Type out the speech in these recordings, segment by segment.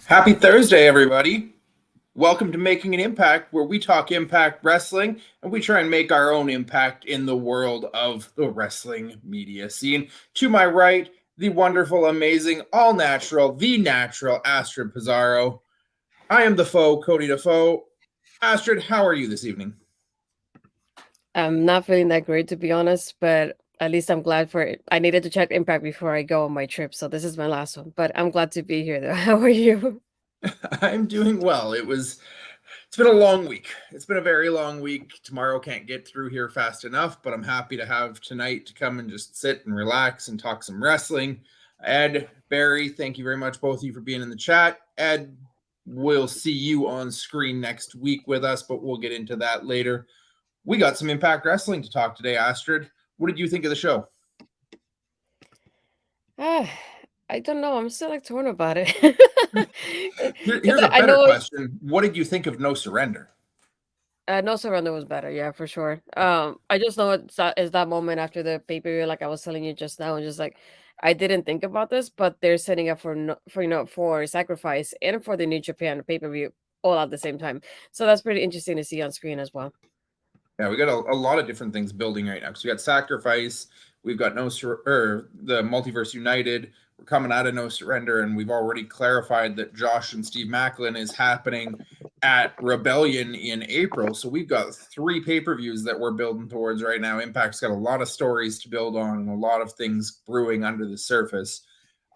Happy Thursday, everybody. Welcome to Making an Impact, where we talk Impact Wrestling and we try and make our own impact in the world of the wrestling media scene. To my right, the wonderful, amazing, all natural, the natural Astrid Pizarro. I am the foe, Cody the foe. Astrid, how are you this evening? I'm not feeling that great, to be honest, but at least I'm glad for it. I needed to check impact before I go on my trip, so this is my last one. But I'm glad to be here, though. How are you? I'm doing well. It's been a long week. It's been a very long week. Tomorrow can't get through here fast enough, but I'm happy to have tonight to come and just sit and relax and talk some wrestling. Ed, Barry, thank you very much, both of you, for being in the chat. Ed, we'll see you on screen next week with us, but we'll get into that later. We got some Impact Wrestling to talk today, Astrid. What did you think of the show? Ah, I don't know. I'm still like torn about it. Here's Because a I better know it's question. What did you think of No Surrender? No Surrender was better, yeah, for sure. I just know it's that moment after the pay per view, like I was telling you just now, and just like I didn't think about this, but they're setting up for for for Sacrifice and for the New Japan pay per view all at the same time. So that's pretty interesting to see on screen as well. Yeah, we got a lot of different things building right now. So we got Sacrifice, we've got the Multiverse United. We're coming out of No Surrender, and we've already clarified that Josh and Steve Macklin is happening at Rebellion in April. So we've got 3 pay-per-views that we're building towards right now. Impact's got a lot of stories to build on and a lot of things brewing under the surface.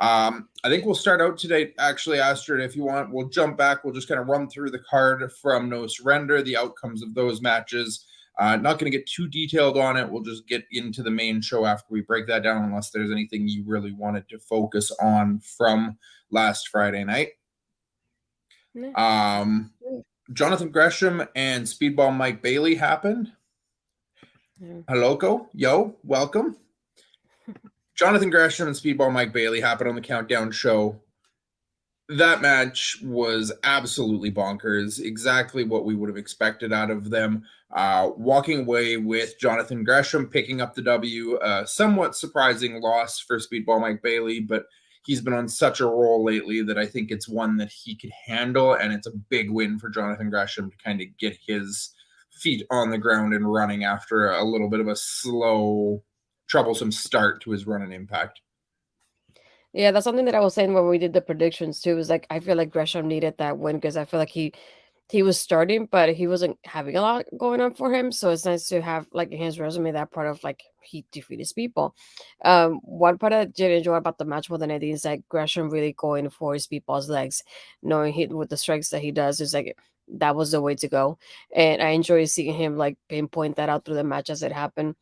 I think we'll start out today, actually, Astrid, if you want. We'll jump back. We'll just kind of run through the card from No Surrender, the outcomes of those matches. Not going to get too detailed on it. We'll just get into the main show after we break that down, unless there's anything you really wanted to focus on from last Friday night. Yeah. Jonathan Gresham and Speedball Mike Bailey happened. Yeah. Hello, yo, welcome. Jonathan Gresham and Speedball Mike Bailey happened on the Countdown show. That match was absolutely bonkers. Exactly what we would have expected out of them. Walking away with Jonathan Gresham picking up the W. Somewhat surprising loss for Speedball Mike Bailey, but he's been on such a roll lately that I think it's one that he could handle, and it's a big win for Jonathan Gresham to kind of get his feet on the ground and running after a little bit of a slow, troublesome start to his run in Impact. Yeah, that's something that I was saying when we did the predictions too. Was like I feel like Gresham needed that win because I feel like he was starting, but he wasn't having a lot going on for him. So it's nice to have like in his resume that part of like he defeated people. One part I did enjoy about the match more than anything is like Gresham really going for his people's legs, knowing he with the strikes that he does is like that was the way to go. And I enjoy seeing him like pinpoint that out through the match as it happened.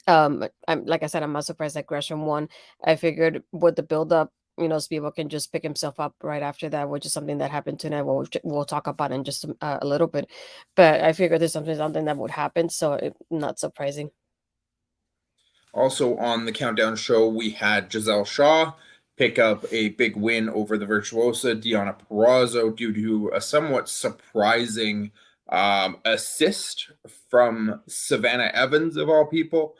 I'm like I said, I'm not surprised that Gresham won. I figured with the build up, Spivo can just pick himself up right after that, which is something that happened tonight. We'll talk about in just a little bit, but I figured there's something that would happen, so not surprising. Also on the Countdown show, we had Giselle Shaw pick up a big win over the virtuosa Deonna Purrazzo due to a somewhat surprising assist from Savannah Evans, of all people,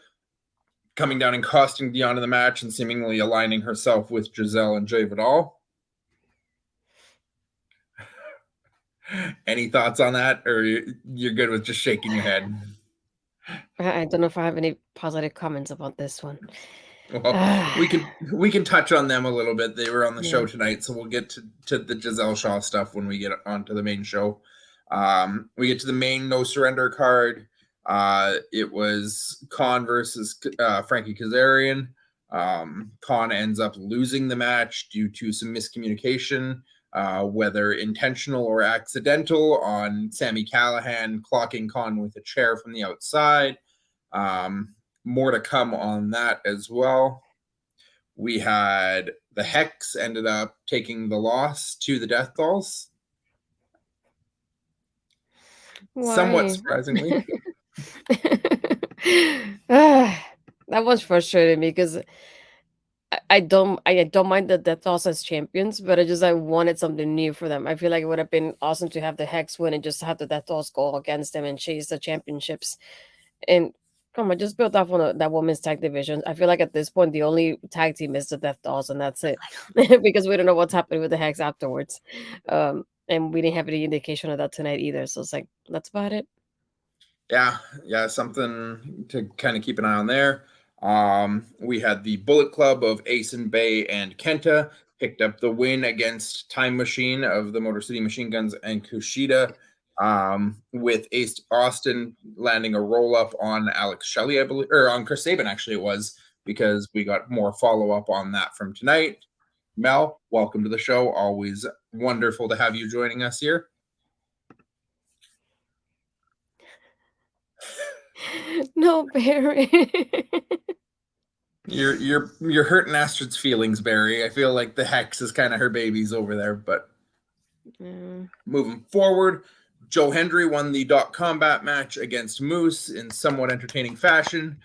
coming down and costing Deonna the match and seemingly aligning herself with Giselle and Jay Vidal. Any thoughts on that, or you're good with just shaking your head? I don't know if I have any positive comments about this one. Well, we can touch on them a little bit. They were on the Yeah. show tonight, so we'll get to the Giselle Shaw stuff when we get onto the main show. We get to the main No Surrender card. It was Khan versus Frankie Kazarian. Khan ends up losing the match due to some miscommunication, whether intentional or accidental, on Sami Callihan clocking Khan with a chair from the outside. More to come on that as well. We had the Hex ended up taking the loss to the Death Dolls. Somewhat Why? surprisingly. That was frustrating me because I don't mind the Death Toss as champions, but I wanted something new for them. I feel like it would have been awesome to have the Hex win and just have the Death Toss go against them and chase the championships. And Come on, just build off on that women's tag division. I feel like at this point, the only tag team is the Death Dolls, and that's it. Because we don't know what's happening with the Hex afterwards. And we didn't have any indication of that tonight either. So it's like, that's about it. Yeah, something to kind of keep an eye on there. We had the Bullet Club of Ace and Bay and Kenta picked up the win against Time Machine of the Motor City Machine Guns and Kushida, with Ace Austin landing a roll up on Alex Shelley, I believe, or on Chris Sabin, actually, it was, because we got more follow up on that from tonight. Mel, welcome to the show. Always wonderful to have you joining us here. No, Barry. You're hurting Astrid's feelings, Barry. I feel like the Hex is kind of her babies over there, but moving forward, Joe Hendry won the .combat match against Moose in somewhat entertaining fashion.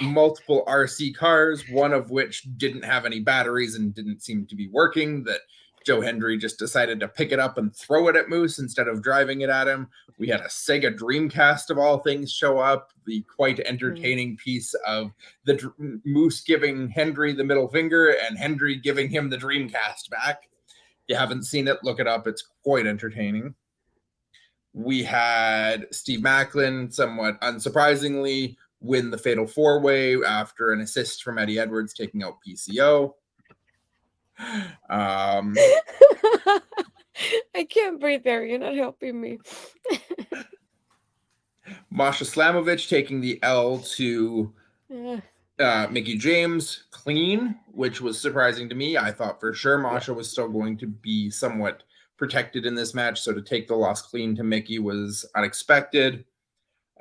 Multiple RC cars, one of which didn't have any batteries and didn't seem to be working, that Joe Hendry just decided to pick it up and throw it at Moose instead of driving it at him. We had a Sega Dreamcast of all things show up, the quite entertaining piece of the Moose giving Hendry the middle finger and Hendry giving him the Dreamcast back. If you haven't seen it, look it up. It's quite entertaining. We had Steve Macklin, somewhat unsurprisingly, win the Fatal 4-Way after an assist from Eddie Edwards taking out PCO. I can't breathe, Barry. You're not helping me. Masha Slamovich taking the L to Mickey James clean, which was surprising to me. I thought for sure Masha was still going to be somewhat protected in this match, so to take the loss clean to Mickey was unexpected.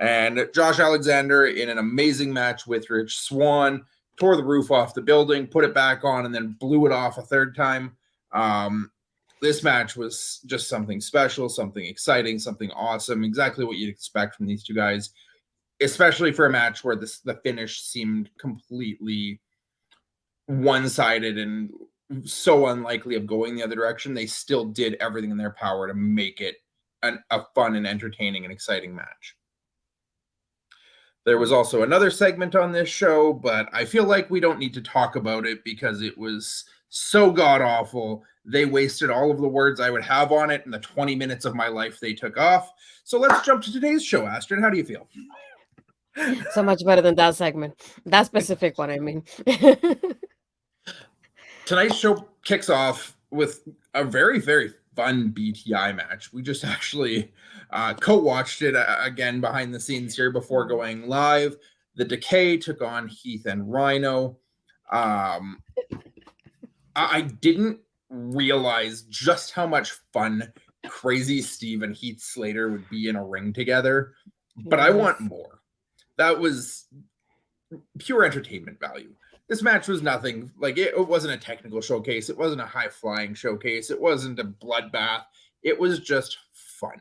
And Josh Alexander, in an amazing match with Rich Swann, tore the roof off the building, put it back on, and then blew it off a third time. This match was just something special, something exciting, something awesome, exactly what you'd expect from these two guys, especially for a match where the finish seemed completely one-sided and so unlikely of going the other direction. They still did everything in their power to make it a fun and entertaining and exciting match. There was also another segment on this show, but I feel like we don't need to talk about it because it was so god-awful. They wasted all of the words I would have on it in the 20 minutes of my life they took off. So let's jump to today's show, Astrid. How do you feel? So much better than that segment. That specific one, I mean. Tonight's show kicks off with a very, very fun BTI match. We just actually co-watched it again behind the scenes here before going live. The Decay took on Heath and Rhino. I didn't realize just how much fun Crazy Steve and Heath Slater would be in a ring together, but I want more. That was pure entertainment value. This match was nothing. Like, it wasn't a technical showcase. It wasn't a high-flying showcase. It wasn't a bloodbath. It was just fun.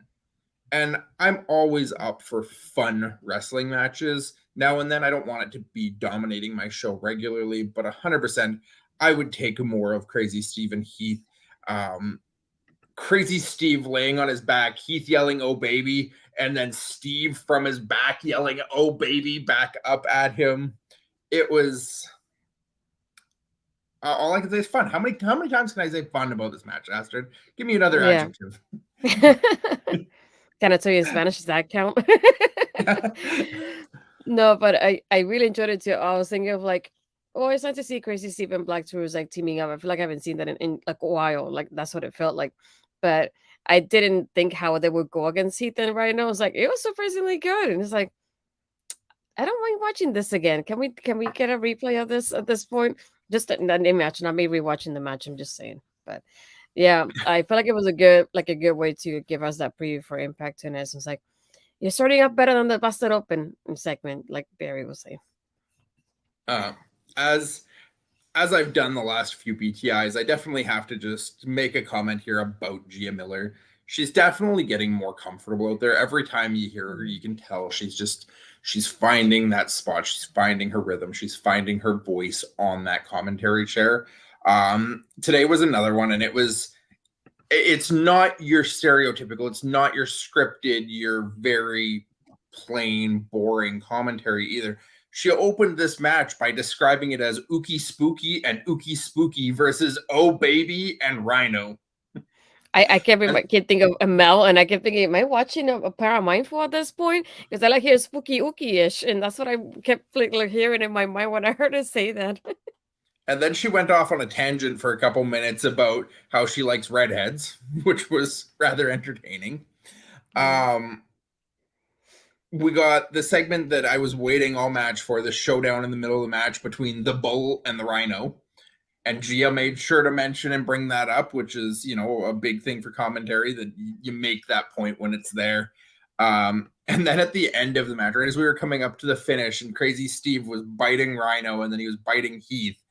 And I'm always up for fun wrestling matches. Now and then, I don't want it to be dominating my show regularly, but 100%, I would take more of Crazy Steve and Heath. Crazy Steve laying on his back, Heath yelling, "Oh, baby," and then Steve from his back yelling, "Oh, baby," back up at him. It was... all I can say is fun. How many times can I say fun about this match, Astrid? Give me another adjective. Can I tell you in Spanish? Does that count? No, but I really enjoyed it too. I was thinking of like, oh, it's nice to see Crazy Steve and Black Tours like teaming up. I feel like I haven't seen that in like a while. Like, that's what it felt like. But I didn't think how they would go against Heath and Rhino. I was like, it was surprisingly good. And it's like, I don't mind watching this again. Can we get a replay of this at this point? Just that match, not me rewatching the match. I'm just saying. But yeah, I feel like it was a good way to give us that preview for Impact. And it's like, you're starting up better than the Busted Open segment, like Barry was saying. As I've done the last few BTIs, I definitely have to just make a comment here about Gia Miller. She's definitely getting more comfortable out there. Every time you hear her, you can tell she's finding that spot. She's finding her rhythm. She's finding her voice on that commentary chair. Today was another one, and it's not your stereotypical, it's not your scripted, your very plain, boring commentary either. She opened this match by describing it as Ookie Spooky and Ookie Spooky versus Oh Baby and Rhino. I can't think of Mel, and I kept thinking, am I watching a Paramindful at this point? Because I like hear spooky ookie-ish, and that's what I kept like hearing in my mind when I heard her say that. And then she went off on a tangent for a couple minutes about how she likes redheads, which was rather entertaining. We got the segment that I was waiting all match for, the showdown in the middle of the match between the Bull and the Rhino. And Gia made sure to mention and bring that up, which is, a big thing for commentary, that you make that point when it's there. And then at the end of the match, right as we were coming up to the finish, and Crazy Steve was biting Rhino, and then he was biting Heath.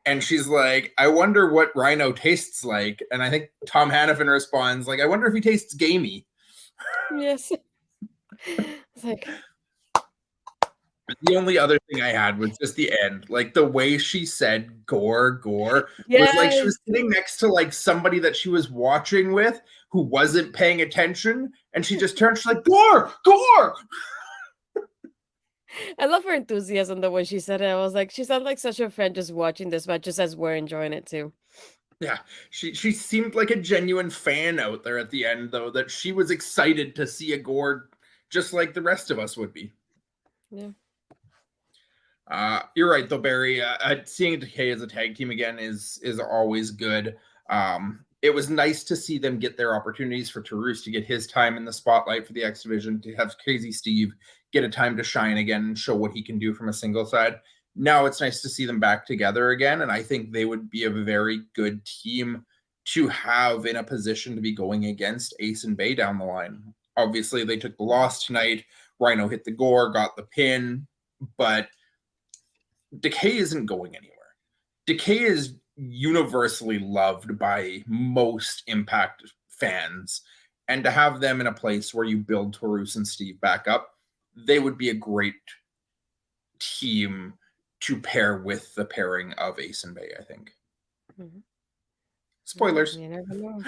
And she's like, I wonder what Rhino tastes like. And I think Tom Hannafin responds, like, I wonder if he tastes gamey. Yes. It's like... The only other thing I had was just the end. Like, the way she said gore yes. was like she was sitting next to like somebody that she was watching with who wasn't paying attention, and she just turned, she's like, gore. I love her enthusiasm the way she said it. I was like, she sounds like such a friend just watching this match, just as we're enjoying it too. Yeah, she seemed like a genuine fan out there at the end, though, that she was excited to see a gore just like the rest of us would be. Yeah. You're right, though, Barry. Seeing Decay as a tag team again is always good. It was nice to see them get their opportunities, for Taurus to get his time in the spotlight for the X Division, to have Crazy Steve get a time to shine again and show what he can do from a single side. Now it's nice to see them back together again, and I think they would be a very good team to have in a position to be going against Ace and Bay down the line. Obviously, they took the loss tonight. Rhino hit the gore, got the pin, but Decay isn't going anywhere. Decay is universally loved by most Impact fans, and to have them in a place where you build Taurus and Steve back up, they would be a great team to pair with the pairing of Ace and Bay, I think. Mm-hmm. Spoilers. You never know.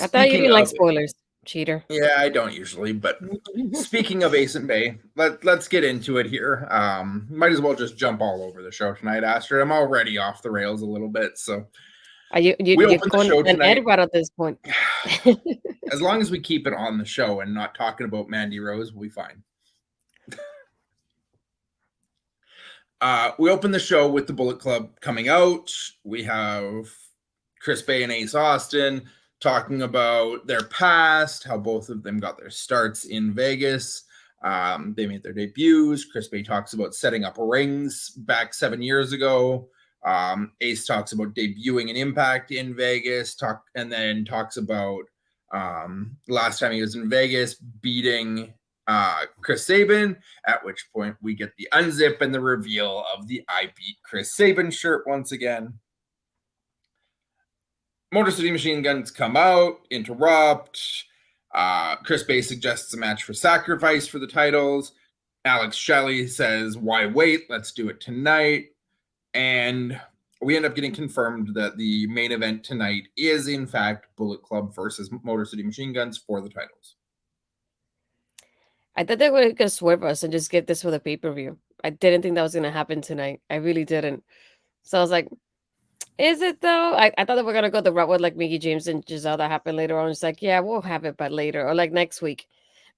I thought you didn't like spoilers. Cheater. Yeah, I don't usually, but speaking of Ace and Bay, let's get into it here. Might as well just jump all over the show tonight, Astrid. I'm already off the rails a little bit, so you're going an Edward at this point. As long as we keep it on the show and not talking about Mandy Rose, we'll be fine. We open the show with the Bullet Club coming out. We have Chris Bay and Ace Austin talking about their past, how both of them got their starts in Vegas. They made their debuts. Chris Bay talks about setting up rings back 7 years ago. Ace talks about debuting an Impact in Vegas, and then talks about last time he was in Vegas beating Chris Sabin, at which point we get the unzip and the reveal of the I Beat Chris Sabin shirt once again. Motor City Machine Guns come out, interrupt. Chris Bay suggests a match for Sacrifice for the titles. Alex Shelley says, why wait? Let's do it tonight. And we end up getting confirmed that the main event tonight is, in fact, Bullet Club versus Motor City Machine Guns for the titles. I thought they were going to swerve us and just get this for the pay-per-view. I didn't think that was going to happen tonight. I really didn't. So I was like, is it though? I thought that we're going to go the route with like Mickie James and Giselle that happened later on. It's like, yeah, we'll have it, but later or like next week.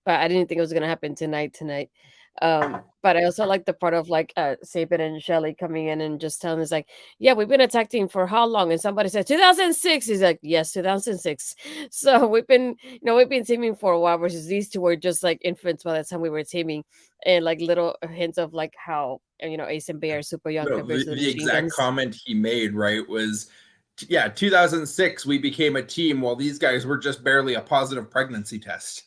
But I didn't think it was going to happen tonight. But I also like the part of like Sabin and Shelley coming in and just telling us like, yeah, we've been a tag team for how long? And somebody said 2006. He's like, yes, 2006. So we've been teaming for a while, versus these two were just like infants by the time we were teaming, and like little hints of like how Ace and Bay are super young. No, the exact comment he made, right, was, yeah, 2006 we became a team while these guys were just barely a positive pregnancy test.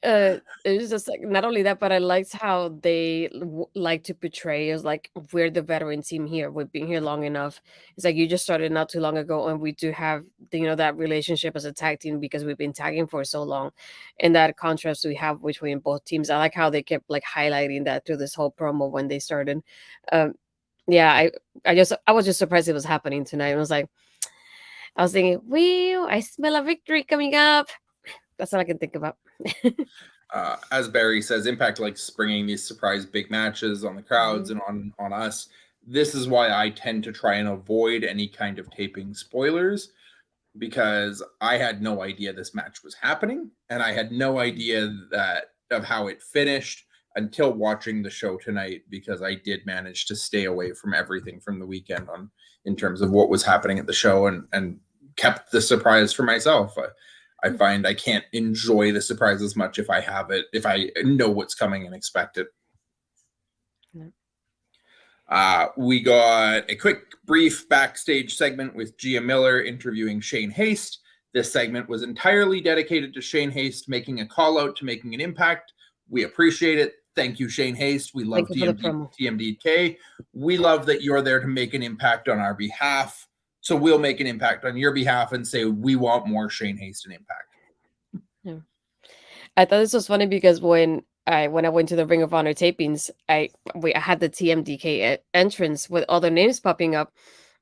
It was just like, not only that, but I liked how they like to portray as like, we're the veteran team here. We've been here long enough. It's like, you just started not too long ago, and we do have that relationship as a tag team because we've been tagging for so long, and that contrast we have between both teams. I like how they kept like highlighting that through this whole promo when they started. Yeah, I was just surprised it was happening tonight. I was like, I was thinking, "Wee, I smell a victory coming up." That's all I can think about. As Barry says, Impact likes bringing these surprise big matches on the crowds and on us. This is why I tend to try and avoid any kind of taping spoilers, because I had no idea this match was happening, and I had no idea of how it finished until watching the show tonight, because I did manage to stay away from everything from the weekend in terms of what was happening at the show, and kept the surprise for myself. I find I can't enjoy the surprise as much if I know what's coming and expect it. We got a quick, brief backstage segment with Gia Miller interviewing Shane Haste. This segment was entirely dedicated to Shane Haste making a call out to making an impact. We appreciate it. Thank you, Shane Haste. We love TMDK. We love that you're there to make an impact on our behalf. So we'll make an impact on your behalf and say we want more Shane Haste and Impact. Yeah. I thought this was funny because when I went to the Ring of Honor tapings, I had the TMDK entrance with all the names popping up,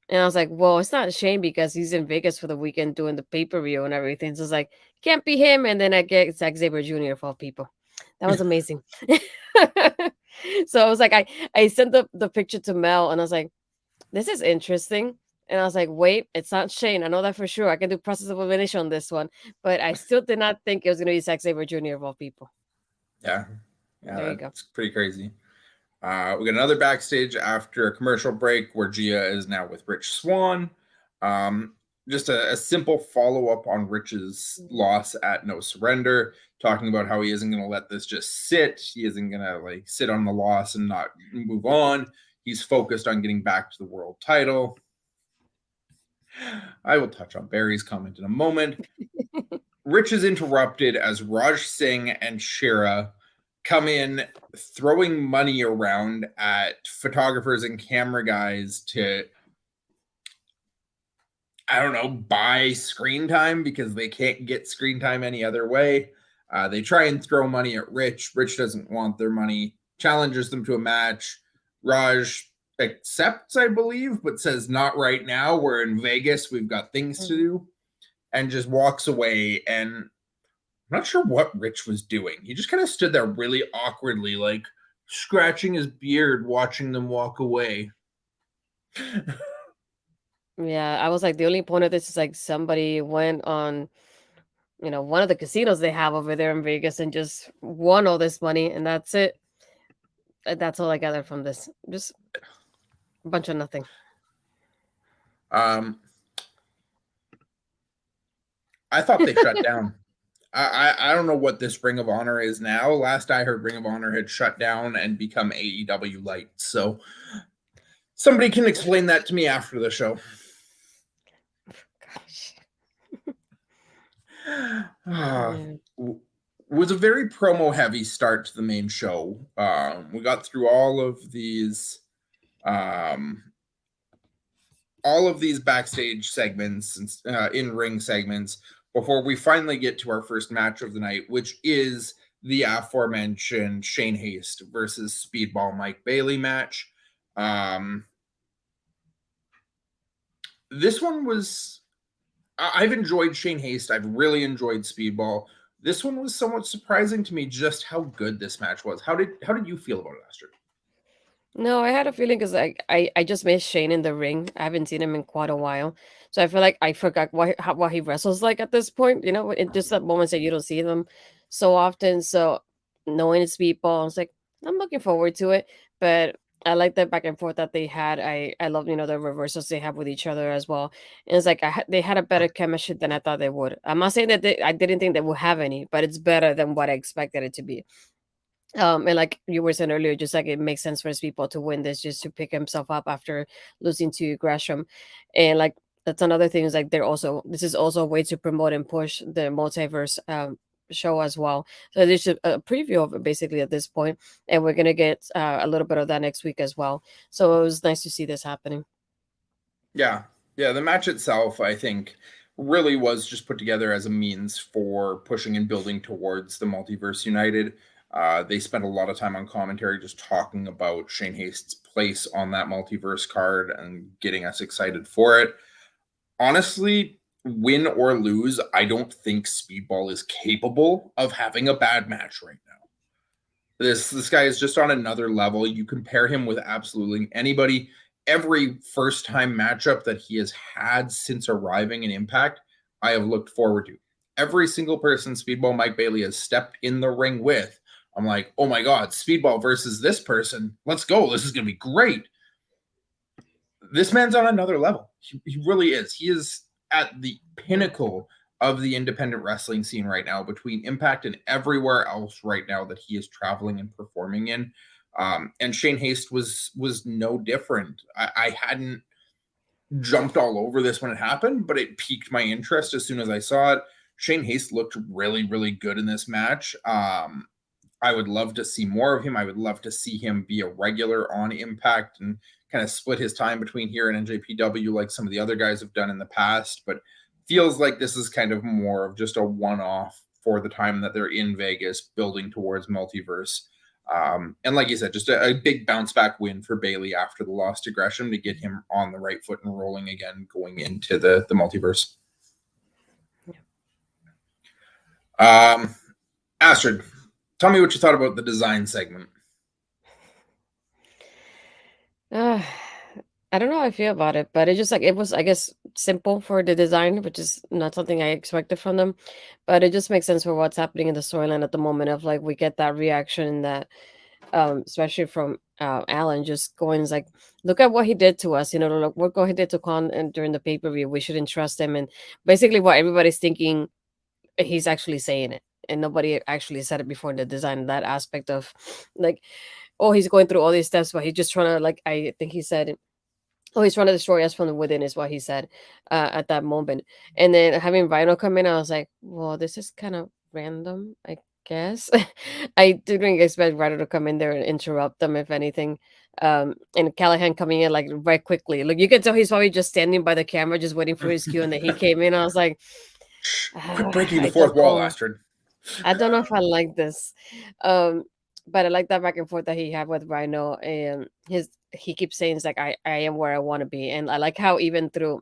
and I was like, "Well, it's not a shame because he's in Vegas for the weekend doing the pay-per-view and everything." So it's like, can't be him. And then I get Zack Sabre Jr. for all people. That was amazing. So I was like, I sent the picture to Mel, and I was like, "This is interesting." And I was like, "Wait, it's not Shane. I know that for sure. I can do process of elimination on this one." But I still did not think it was going to be Zack Sabre Jr. of all people. Yeah, There you go. That's pretty crazy. We got another backstage after a commercial break where Gia is now with Rich Swann. Just a simple follow-up on Rich's loss at No Surrender, talking about how he isn't going to let this just sit. He isn't going to sit on the loss and not move on. He's focused on getting back to the world title. I will touch on Barry's comment in a moment. Rich is interrupted as Raj Singh and Shira come in throwing money around at photographers and camera guys to, I don't know, buy screen time because they can't get screen time any other way. They try and throw money at Rich. Rich doesn't want their money, challenges them to a match. Raj accepts, I believe, but says not right now. We're in Vegas. We've got things to do, and just walks away. And I'm not sure what Rich was doing. He just kind of stood there really awkwardly, like scratching his beard, watching them walk away. Yeah, I was like, the only point of this is like somebody went on, one of the casinos they have over there in Vegas and just won all this money, and that's it. That's all I gathered from this. Just a bunch of nothing. I thought they shut down. I don't know what this Ring of Honor is now. Last I heard, Ring of Honor had shut down and become AEW Light. So somebody can explain that to me after the show. Gosh. Was a very promo heavy start to the main show. We got through all of these backstage segments and in-ring segments before we finally get to our first match of the night, which is the aforementioned Shane Haste versus Speedball Mike Bailey match. This one was, I've enjoyed Shane Haste. I've really enjoyed Speedball. This one was somewhat surprising to me just how good this match was. How did you feel about it, Astrid? No, I had a feeling because I just missed Shane in the ring. I haven't seen him in quite a while. So I feel like I forgot what he wrestles like at this point, in just that moments that you don't see them so often. So knowing it's Speedball, I was like, I'm looking forward to it. But I like the back and forth that they had. I love, the reversals they have with each other as well. And it's like they had a better chemistry than I thought they would. I'm not saying that I didn't think they would have any, but it's better than what I expected it to be. And like you were saying earlier, just like it makes sense for people to win this just to pick himself up after losing to Gresham. And like that's another thing is like this is also a way to promote and push the multiverse show as well. So there's a preview of it basically at this point, and we're gonna get a little bit of that next week as well. So it was nice to see this happening. Yeah, the match itself, I think, really was just put together as a means for pushing and building towards the Multiverse United. They spent a lot of time on commentary just talking about Shane Haste's place on that multiverse card and getting us excited for it. Honestly, win or lose, I don't think Speedball is capable of having a bad match right now. This guy is just on another level. You compare him with absolutely anybody. Every first time matchup that he has had since arriving in Impact, I have looked forward to. Every single person Speedball Mike Bailey has stepped in the ring with, I'm like, oh my God, Speedball versus this person. Let's go. This is going to be great. This man's on another level. He really is. He is at the pinnacle of the independent wrestling scene right now, between Impact and everywhere else right now that he is traveling and performing in. And Shane Haste was no different. I hadn't jumped all over this when it happened, but it piqued my interest as soon as I saw it. Shane Haste looked really, really good in this match. I would love to see more of him. I would love to see him be a regular on Impact and kind of split his time between here and NJPW like some of the other guys have done in the past. But feels like this is kind of more of just a one-off for the time that they're in Vegas, building towards Multiverse. And like you said, just a big bounce back win for Bailey after the loss to Gresham to get him on the right foot and rolling again going into the Multiverse. Astrid, tell me what you thought about the design segment. I don't know how I feel about it, but it's just like it was, I guess, simple for the design, which is not something I expected from them. But it just makes sense for what's happening in the storyline at the moment. Of like we get that reaction that, especially from Alan, just going like, look at what he did to us. You know, look what he did to Khan and during the pay-per-view. We shouldn't trust him, and basically what everybody's thinking, he's actually saying it, and nobody actually said it before in the design. That aspect of like, oh, he's going through all these steps, but he's just trying to like, I think he said, oh, he's trying to destroy us from the within, is what he said at that moment. And then having Rhino come in, I was like, well, this is kind of random, I guess. I didn't expect Rhino to come in there and interrupt them, if anything. And Callahan coming in like right quickly. Like you can tell he's probably just standing by the camera, just waiting for his cue. And then he came in. I was like, quit breaking the fourth wall, Astrid. I don't know if I like this. But I like that back and forth that he had with Rhino, and he keeps saying it's like I am where I want to be, and I like how even through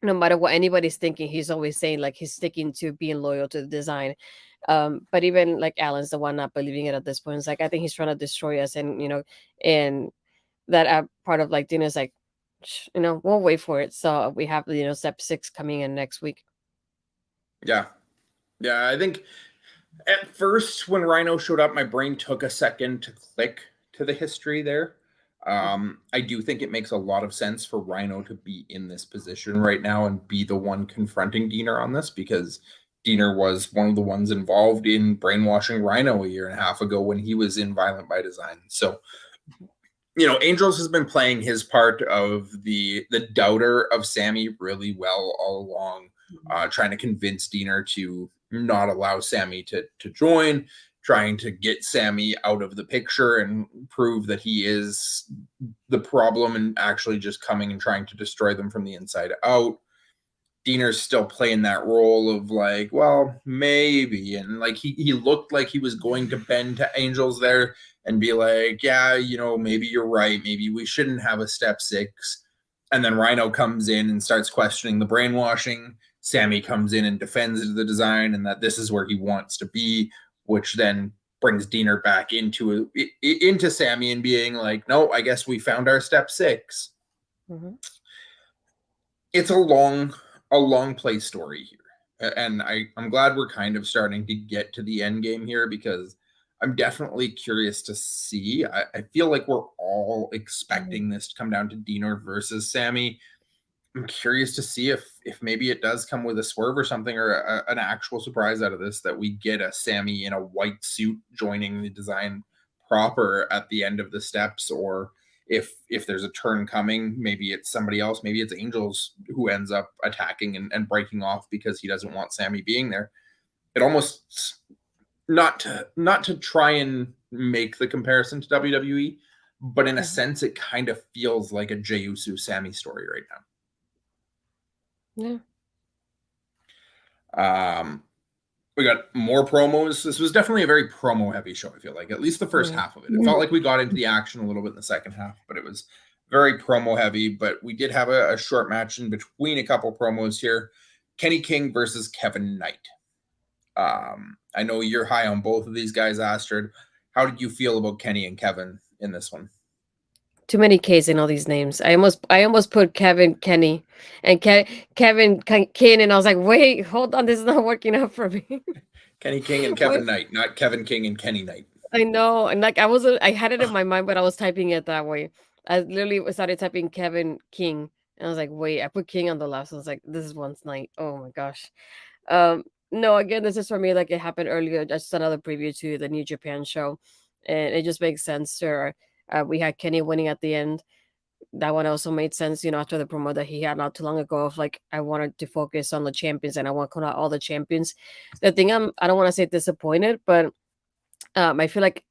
no matter what anybody's thinking, he's always saying like he's sticking to being loyal to the design. But even like Alan's the one not believing it at this point. It's like I think he's trying to destroy us, and and that part of like Dina's like, we'll wait for it. So we have step 6 coming in next week. Yeah, I think. At first, when Rhino showed up, my brain took a second to click to the history there. I do think it makes a lot of sense for Rhino to be in this position right now and be the one confronting Diener on this, because Diener was one of the ones involved in brainwashing Rhino a year and a half ago when he was in Violent by Design. So, Angels has been playing his part of the doubter of Sammy really well all along, trying to convince Diener to not allow Sammy to join, trying to get Sammy out of the picture and prove that he is the problem and actually just coming and trying to destroy them from the inside out. Diener's still playing that role of like, well, maybe. And like he looked like he was going to bend to Angels there and be like, yeah, maybe you're right. Maybe we shouldn't have a step 6. And then Rhino comes in and starts questioning the brainwashing. Sammy comes in and defends the design and that this is where he wants to be, which then brings Diener back into Sammy and being like, no, I guess we found our step 6. Mm-hmm. It's a long play story here. And I'm glad we're kind of starting to get to the end game here, because I'm definitely curious to see. I feel like we're all expecting this to come down to Diener versus Sammy. I'm curious to see if maybe it does come with a swerve or something, or an actual surprise out of this, that we get a Sammy in a white suit joining the design proper at the end of the steps, or if there's a turn coming, maybe it's somebody else, maybe it's Angels who ends up attacking and breaking off because he doesn't want Sammy being there. It almost, not to try and make the comparison to WWE, but in a sense, it kind of feels like a Jey Uso Sammy story right now. Yeah. We got more promos. This was definitely a very promo heavy show, I feel like, at least the first half of it. It felt like we got into the action a little bit in the second half, but it was very promo heavy. But we did have a short match in between a couple promos here. Kenny King versus Kevin Knight. I know you're high on both of these guys, Astrid. How did you feel about Kenny and Kevin in this one? Too many K's in all these names. I almost put Kevin Kenny and Kevin King, and I was like, wait, hold on, this is not working out for me. Kenny King and Kevin Knight, not Kevin King and Kenny Knight. I know, and like I had it in my mind, but I was typing it that way. I literally started typing Kevin King, and I was like, wait, I put King on the last. So I was like, this is one's night. Oh my gosh. No, again, this is for me like it happened earlier. Just another preview to the New Japan show, and it just makes sense. Sure, we had Kenny winning at the end. That one also made sense, after the promo that he had not too long ago of like I wanted to focus on the champions and I want to call out all the champions. The thing I don't want to say disappointed, but I feel like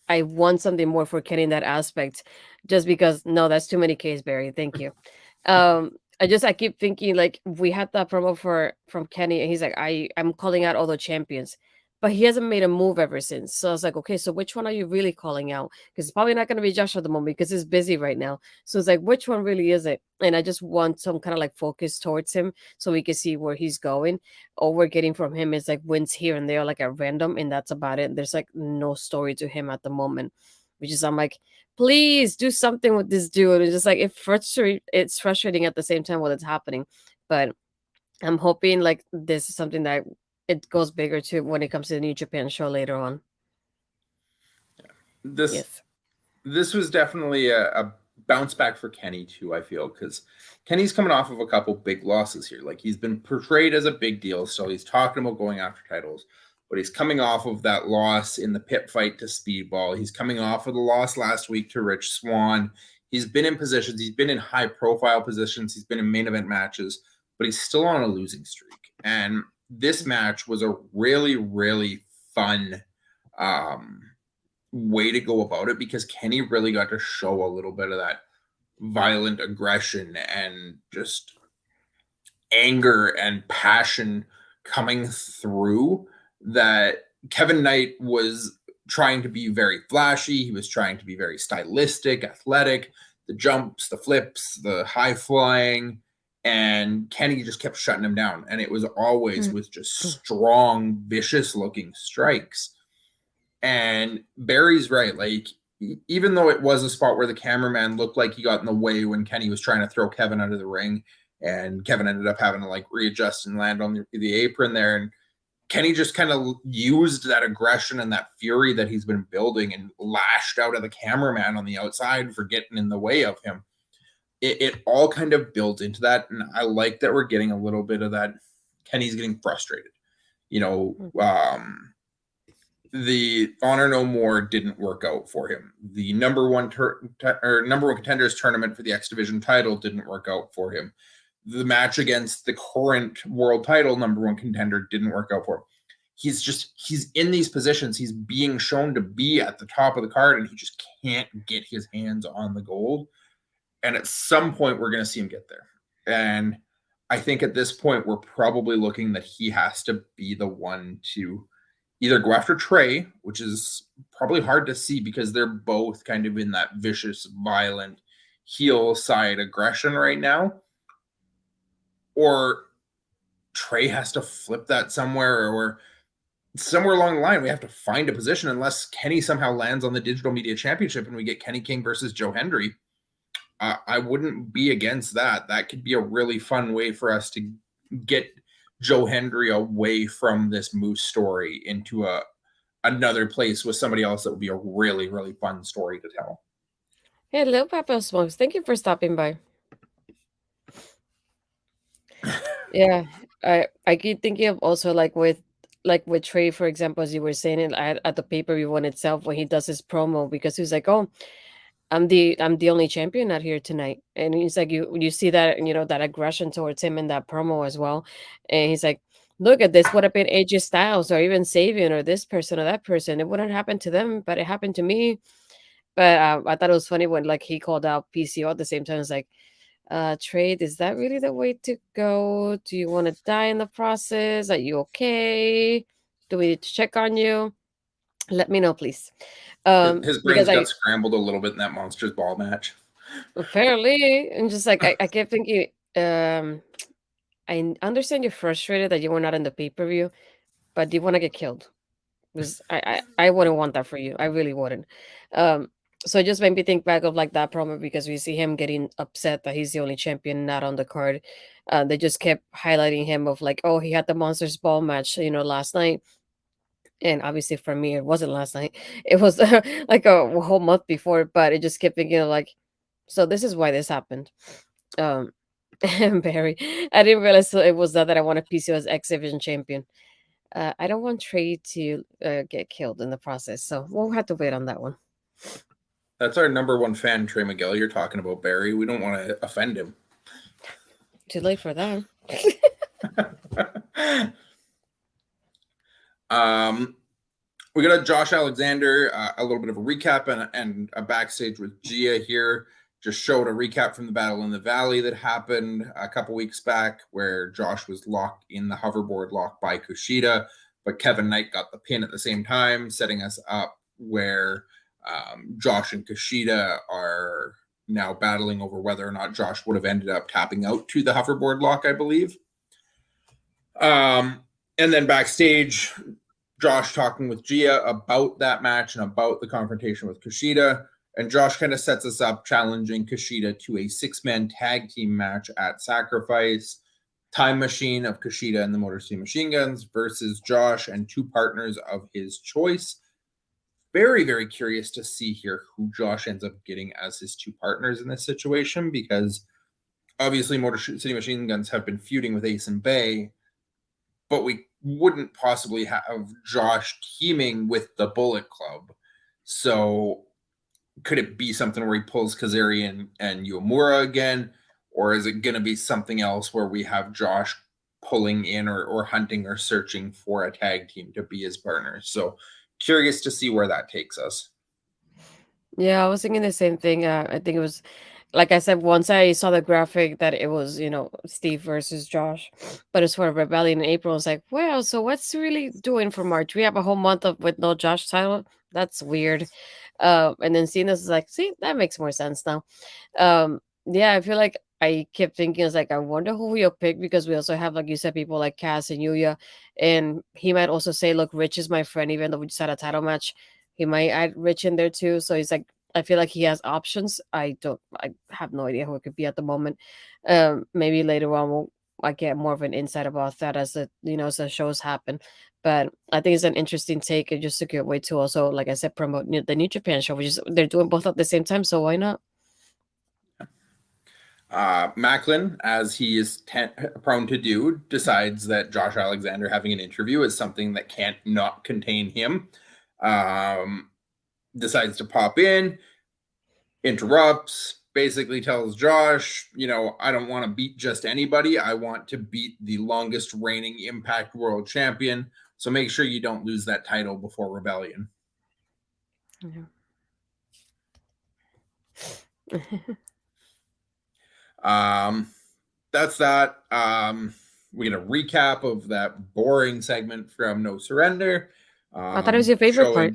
I want something more for Kenny in that aspect, just because no, that's too many K's, Barry. Thank you. I keep thinking like we had that promo from Kenny, and he's like, I'm calling out all the champions, but he hasn't made a move ever since. So I was like, okay, so which one are you really calling out? Because it's probably not going to be Josh at the moment because he's busy right now. So it's like, which one really is it? And I just want some kind of like focus towards him so we can see where he's going. All we're getting from him is like wins here and there, like at random, and that's about it. There's like no story to him at the moment, which is I'm like, please do something with this dude. It's just like it's frustrating at the same time while it's happening. But I'm hoping like this is something that it goes bigger too when it comes to the New Japan show later on. This was definitely a bounce back for Kenny too, I feel, because Kenny's coming off of a couple big losses here. Like he's been portrayed as a big deal, so he's talking about going after titles. But he's coming off of that loss in the pit fight to Speedball. He's coming off of the loss last week to Rich Swann. He's been in positions. He's been in high-profile positions. He's been in main event matches, but he's still on a losing streak. And this match was a really, really fun way to go about it because Kenny really got to show a little bit of that violent aggression and just anger and passion coming through that Kevin Knight was trying to be very flashy. He was trying to be very stylistic, athletic, the jumps, the flips, the high flying, and Kenny just kept shutting him down. And it was always with just strong, vicious looking strikes. And Barry's right. Like, even though it was a spot where the cameraman looked like he got in the way when Kenny was trying to throw Kevin under the ring, and Kevin ended up having to like readjust and land on the apron there. And Kenny just kind of used that aggression and that fury that he's been building and lashed out at the cameraman on the outside for getting in the way of him. It all kind of built into that. And I like that we're getting a little bit of that. Kenny's getting frustrated. The Honor No More didn't work out for him. The number one contenders tournament for the X-Division title didn't work out for him. The match against the current world title number one contender didn't work out for him. He's in these positions. He's being shown to be at the top of the card, and he just can't get his hands on the gold. And at some point, we're going to see him get there. And I think at this point, we're probably looking that he has to be the one to either go after Trey, which is probably hard to see because they're both kind of in that vicious, violent heel side aggression right now. Or Trey has to flip that somewhere, or somewhere along the line, we have to find a position unless Kenny somehow lands on the Digital Media Championship and we get Kenny King versus Joe Hendry. I wouldn't be against that. That could be a really fun way for us to get Joe Hendry away from this Moose story into another place with somebody else that would be a really, really fun story to tell. Hey, Lil Papa Smokes, thank you for stopping by. Yeah, I keep thinking of also like with Trey, for example, as you were saying at the pay-per-view one itself when he does his promo, because he's like, oh, I'm the only champion out here tonight. And he's like, you see that, that aggression towards him in that promo as well. And he's like, look at this, would have been AJ Styles or even Sabian or this person or that person. It wouldn't happen to them, but it happened to me. But I thought it was funny when like he called out PCO at the same time. It's like, Trade, is that really the way to go? Do you want to die in the process? Are you okay? Do we need to check on you? Let me know, please. His brains got scrambled a little bit in that Monsters Ball match. Apparently, and just like I kept thinking, I I understand you're frustrated that you were not in the pay-per-view, but do you want to get killed? Because I wouldn't want that for you. I really wouldn't. Um, so it just made me think back of like that promo because we see him getting upset that he's the only champion not on the card. They just kept highlighting him of like, oh, he had the Monsters Ball match, last night. And obviously for me, it wasn't last night. It was like a whole month before, but it just kept thinking like, so this is why this happened. Um, and Barry, I didn't realize it was that I wanted PCO as X-Division Champion. I don't want Trey to get killed in the process, so we'll have to wait on that one. That's our number one fan, Trey Miguel. You're talking about Barry. We don't want to offend him. Too late for that. We got a Josh Alexander, a little bit of a recap and a backstage with Gia here. Just showed a recap from the Battle in the Valley that happened a couple weeks back where Josh was locked in the hoverboard lock by Kushida, but Kevin Knight got the pin at the same time, setting us up where Josh and Kushida are now battling over whether or not Josh would have ended up tapping out to the hoverboard lock, I believe. And then backstage, Josh talking with Gia about that match and about the confrontation with Kushida. And Josh kind of sets us up challenging Kushida to a 6-man tag team match at Sacrifice. Time Machine of Kushida and the Motor City Machine Guns versus Josh and 2 partners of his choice. Very, very curious to see here who Josh ends up getting as his 2 partners in this situation, because obviously Motor City Machine Guns have been feuding with Ace and Bay, but we wouldn't possibly have Josh teaming with the Bullet Club. So could it be something where he pulls Kazarian and Uemura again? Or is it going to be something else where we have Josh pulling in or hunting or searching for a tag team to be his partner? So curious to see where that takes us. Yeah, I was thinking the same thing. I think it was, like I said, once I saw the graphic that it was, Steve versus Josh, but it's for Rebellion in April. It's like, well, so what's really doing for March? We have a whole month with no Josh title. That's weird. And then seeing this is like, see, that makes more sense now. Yeah, I feel like I kept thinking, it's like, I wonder who we'll pick, because we also have, like you said, people like Cass and Yuya, and he might also say, look, Rich is my friend, even though we just had a title match. He might add Rich in there too. So he's like, I feel like he has options. I have no idea who it could be at the moment. Maybe later on I get more of an insight about that as as the shows happen. But I think it's an interesting take and just a good way to also, like I said, promote the New Japan show, which is they're doing both at the same time. So why not? Macklin, as he is prone to do, decides that Josh Alexander having an interview is something that can't not contain him. Decides to pop in, interrupts, basically tells Josh, I don't want to beat just anybody. I want to beat the longest reigning Impact World Champion. So make sure you don't lose that title before Rebellion. Yeah. That's that. We get a recap of that boring segment from No Surrender. I thought it was your favorite part.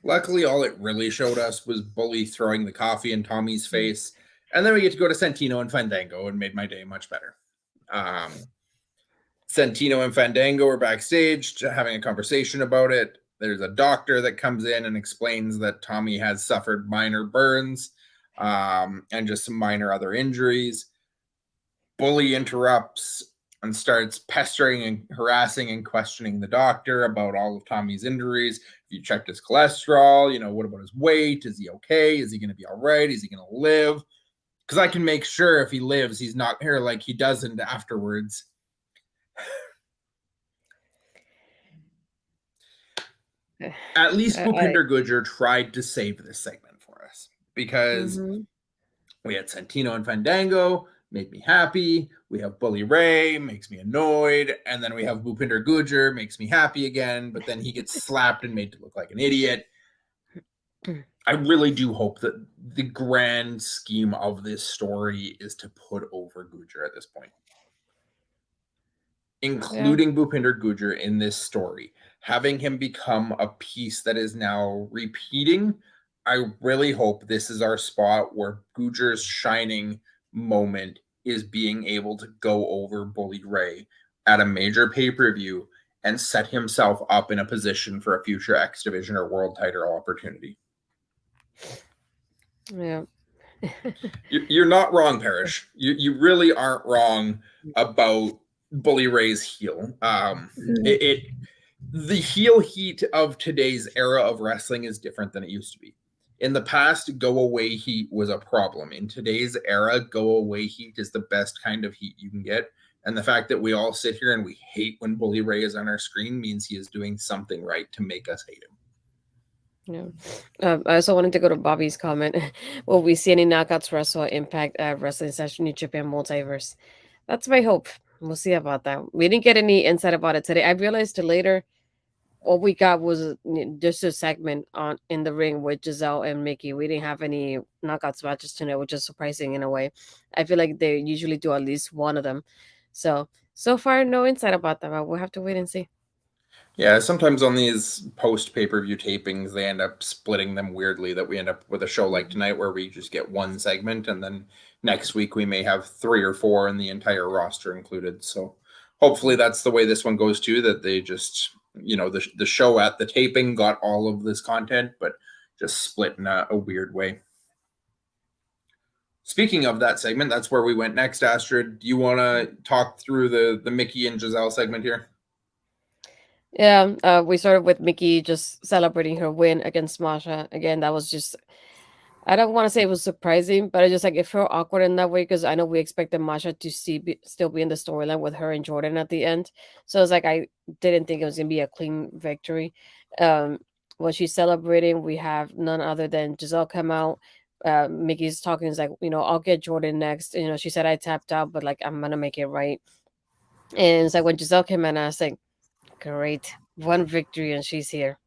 Luckily, all it really showed us was Bully throwing the coffee in Tommy's face. And then we get to go to Santino and Fandango, and made my day much better. Santino and Fandango are backstage having a conversation about it. There's a doctor that comes in and explains that Tommy has suffered minor burns and just some minor other injuries. Bully interrupts and starts pestering and harassing and questioning the doctor about all of Tommy's injuries. You checked his cholesterol, what about his weight? Is he okay? Is he going to be all right? Is he going to live? Because I can make sure if he lives, he's not here like he doesn't afterwards. At least Bhupinder Gujjar tried to save this segment for us, because we had Santino and Fandango, made me happy. We have Bully Ray, makes me annoyed. And then we have Bhupinder Gujjar, makes me happy again. But then he gets slapped and made to look like an idiot. I really do hope that the grand scheme of this story is to put over Gujjar at this point. Including Bhupinder Gujjar in this story. Having him become a piece that is now repeating. I really hope this is our spot where Gujjar's shining moment is being able to go over Bully Ray at a major pay-per-view and set himself up in a position for a future X Division or world title opportunity. Yeah. You're not wrong, Parrish. You really aren't wrong about Bully Ray's heel. The heel heat of today's era of wrestling is different than it used to be. In the past, go away heat was a problem. In today's era, go away heat is the best kind of heat you can get. And the fact that we all sit here and we hate when Bully Ray is on our screen means he is doing something right to make us hate him. Yeah. I also wanted to go to Bobby's comment. Will we see any knockouts wrestle Impact Wrestling Session New Japan Multiverse? That's my hope. We'll see about that. We didn't get any insight about it today. I realized later all we got was just a segment on in the ring with Giselle and Mickey. We didn't have any knockouts matches tonight, which is surprising in a way. I feel like they usually do at least one of them. So far, no insight about that, but we'll have to wait and see. Yeah, sometimes on these post pay-per-view tapings, they end up splitting them weirdly, that we end up with a show like tonight where we just get one segment, and then next week we may have 3 or 4 and the entire roster included. So hopefully that's the way this one goes too, that they just, the show at the taping got all of this content, but just split in a weird way. Speaking of that segment, that's where we went next. Astrid, do you want to talk through the Mickey and Giselle segment here? Yeah, we started with Mickey just celebrating her win against Masha. Again, that was just, I don't want to say it was surprising, but I just like it felt awkward in that way because I know we expected Masha to still be in the storyline with her and Jordan at the end. So it's like I didn't think it was gonna be a clean victory. When she's celebrating, we have none other than Giselle come out. Mickey's talking is like, I'll get Jordan next. She said I tapped out, but like I'm gonna make it right. And it's like when Giselle came in, I was like, great, one victory and she's here.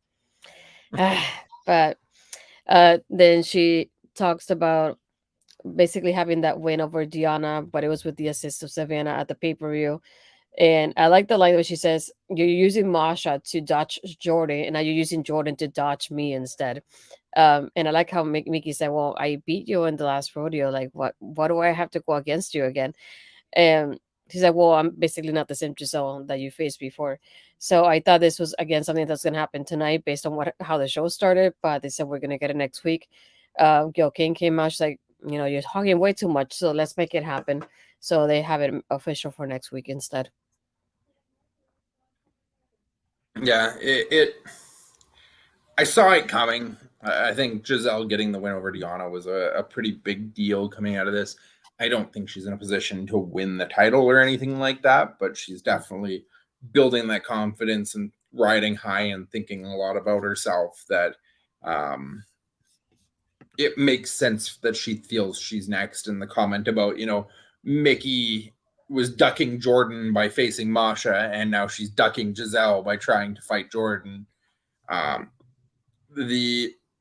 But then she talks about basically having that win over Diana, but it was with the assist of Savannah at the pay-per-view. And I like the line where she says, you're using Masha to dodge Jordan, and now you're using Jordan to dodge me instead. And I like how Mickey said, well, I beat you in the last rodeo. Like, what do I have to go against you again? And she's like, well, I'm basically not the same Giselle that you faced before. So I thought this was, again, something that's going to happen tonight based on how the show started. But they said we're going to get it next week. Gil King came out. She's like, you're talking way too much. So let's make it happen. So they have it official for next week instead. Yeah, I saw it coming. I think Giselle getting the win over Diana was a pretty big deal coming out of this. I don't think she's in a position to win the title or anything like that, but she's definitely building that confidence and riding high and thinking a lot about herself, that it makes sense that she feels she's next. And the comment about, Mickey was ducking Jordan by facing Masha, and now she's ducking Giselle by trying to fight Jordan.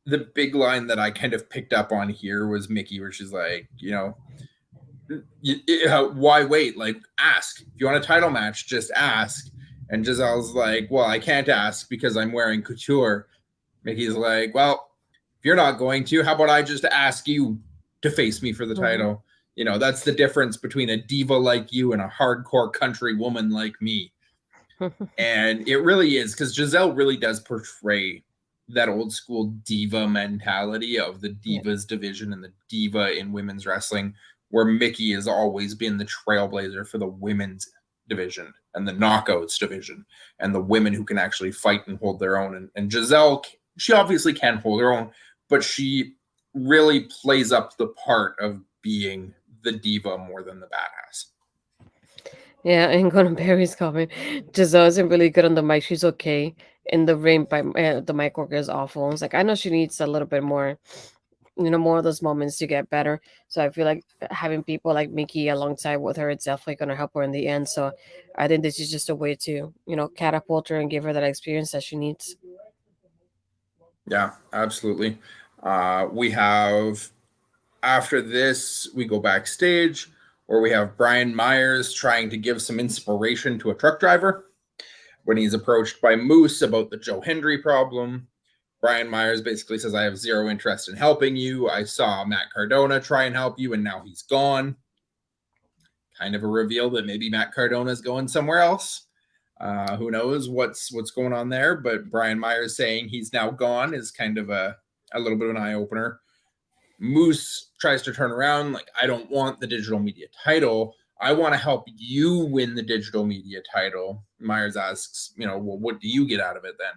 The big line that I kind of picked up on here was Mickey, where she's like, why wait? Like, ask. If you want a title match, just ask. And Giselle's like, well, I can't ask because I'm wearing couture. Mickey's like, well, if you're not going to, how about I just ask you to face me for the title? That's the difference between a diva like you and a hardcore country woman like me. And it really is, because Giselle really does portray that old school diva mentality of the divas division and the diva in women's wrestling, where Mickey has always been the trailblazer for the women's division and the knockouts division and the women who can actually fight and hold their own. And Giselle, she obviously can hold her own, but she really plays up the part of being the diva more than the badass. Yeah, and going to Barry's comment, Giselle isn't really good on the mic. She's okay in the ring, but the mic work is awful. It's like, I know she needs a little bit more, more of those moments to get better. So I feel like having people like Mickey alongside with her, it's definitely going to help her in the end. So I think this is just a way to, catapult her and give her that experience that she needs. Yeah, absolutely. We have, after this, we go backstage, where we have Brian Myers trying to give some inspiration to a truck driver when he's approached by Moose about the Joe Hendry problem. Brian Myers basically says, I have zero interest in helping you. I saw Matt Cardona try and help you, and now he's gone. kind of a reveal that maybe Matt Cardona is going somewhere else. Who knows what's going on there? But Brian Myers saying he's now gone is kind of a little bit of an eye opener. Moose tries to turn around, like, I don't want the digital media title. I want to help you win the digital media title. Myers asks, well, what do you get out of it then?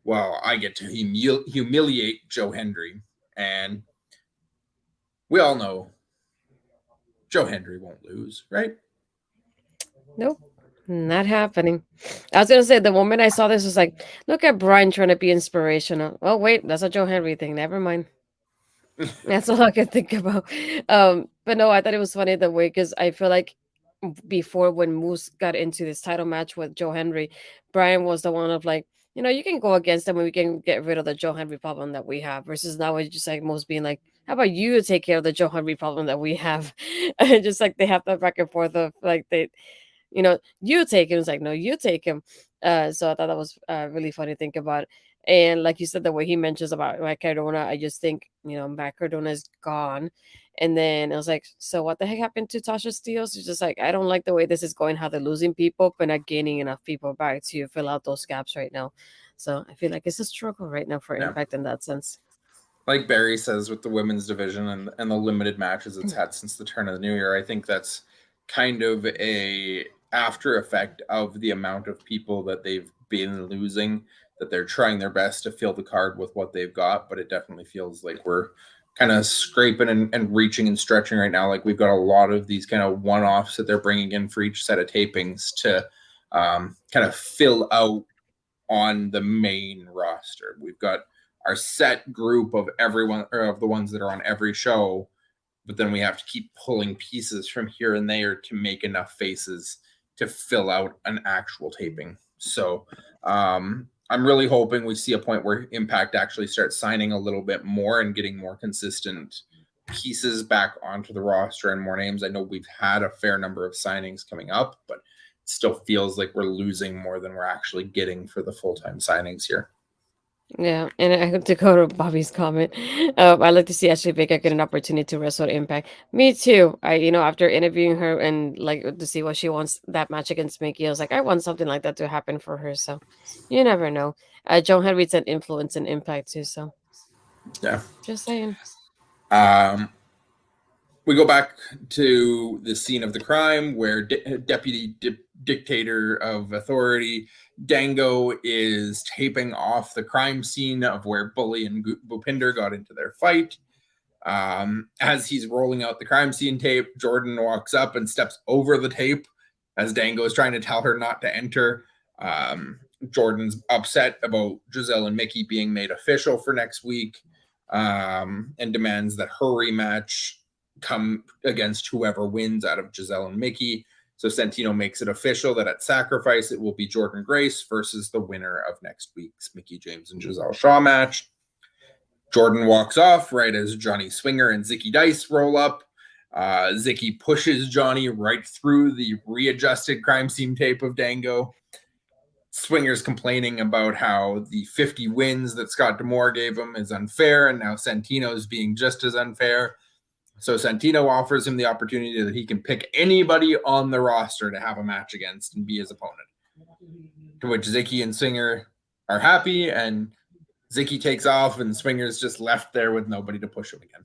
Well, I get to humiliate Joe Hendry. And we all know Joe Hendry won't lose, right? Nope. Not happening. I was gonna say the moment I saw this was like, look at Brian trying to be inspirational. Oh wait, that's a Joe Henry thing. Never mind. That's all I could think about. But no, I thought it was funny the way because I feel like before when Moose got into this title match with Joe Henry, Brian was the one of like, you can go against them and we can get rid of the Joe Henry problem that we have. Versus now it's just like Moose being like, how about you take care of the Joe Henry problem that we have? And just like they have that back and forth of like you take him. It's like, no, you take him. So I thought that was really funny to think about. And like you said, the way he mentions about Matt Cardona, I just think, Matt Cardona is gone. And then I was like, so what the heck happened to Tasha Steelz? It's just like, I don't like the way this is going, how they're losing people, but not gaining enough people back to fill out those gaps right now. So I feel like it's a struggle right now for Impact in that sense. Like Barry says with the women's division and the limited matches it's had since the turn of the new year, I think that's kind of a after effect of the amount of people that they've been losing, that they're trying their best to fill the card with what they've got. But it definitely feels like we're kind of scraping and reaching and stretching right now. Like we've got a lot of these kind of one-offs that they're bringing in for each set of tapings to kind of fill out on the main roster. We've got our set group of everyone, or of the ones that are on every show, but then we have to keep pulling pieces from here and there to make enough faces to fill out an actual taping. So I'm really hoping we see a point where Impact actually starts signing a little bit more and getting more consistent pieces back onto the roster and more names. I know we've had a fair number of signings coming up, but it still feels like we're losing more than we're actually getting for the full-time signings here. Yeah, and I have to go to Bobby's comment. I'd like to see Ashley Baker get an opportunity to wrestle at Impact. Me too. After interviewing her and like to see what she wants that match against Mickey, I was like, I want something like that to happen for her. So you never know. Joe Henry's an influence and Impact too. So yeah, just saying. We go back to the scene of the crime where Deputy Dictator of Authority Dango is taping off the crime scene of where Bully and Bhupinder got into their fight. As he's rolling out the crime scene tape, Jordan walks up and steps over the tape as Dango is trying to tell her not to enter. Jordan's upset about Giselle and Mickey being made official for next week, and demands that her rematch come against whoever wins out of Giselle and Mickey. So Santino makes it official that at Sacrifice, it will be Jordan Grace versus the winner of next week's Mickey James and Giselle Shaw match. Jordan walks off right as Johnny Swinger and Zicky Dice roll up. Zicky pushes Johnny right through the readjusted crime scene tape of Dango. Swinger's complaining about how the 50 wins that Scott D'Amore gave him is unfair, and now Santino's being just as unfair. So Santino offers him the opportunity that he can pick anybody on the roster to have a match against and be his opponent. To which Zicky and Swinger are happy, and Zicky takes off, and Swinger's just left there with nobody to push him again.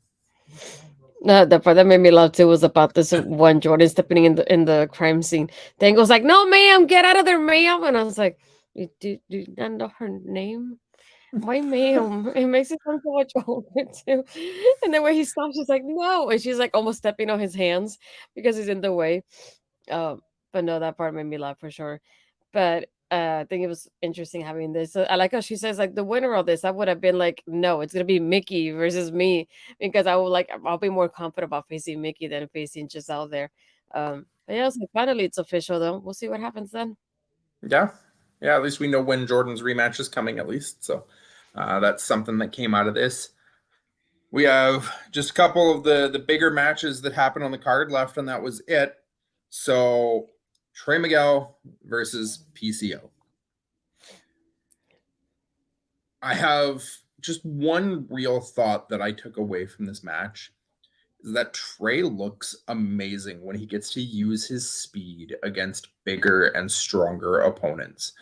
No, the part that made me laugh too was about this one Jordan stepping in the crime scene. Dango's like, "No, ma'am, get out of there, ma'am!" And I was like, "Do you not know her name? Why, ma'am?" It makes it sound so much older too. And then when he stops, she's like, "No," and she's like almost stepping on his hands because he's in the way. But no, that part made me laugh for sure. But I think it was interesting having this. I like how she says like the winner of this. I would have been like, no, it's gonna be Mickey versus me because I'll be more confident about facing Mickey than facing Giselle there. But yeah, so finally it's official though. We'll see what happens then. Yeah. At least we know when Jordan's rematch is coming at least. So that's something that came out of this. We have just a couple of the bigger matches that happened on the card left, and that was it. So Trey Miguel versus PCO. I have just one real thought that I took away from this match. is that Trey looks amazing when he gets to use his speed against bigger and stronger opponents.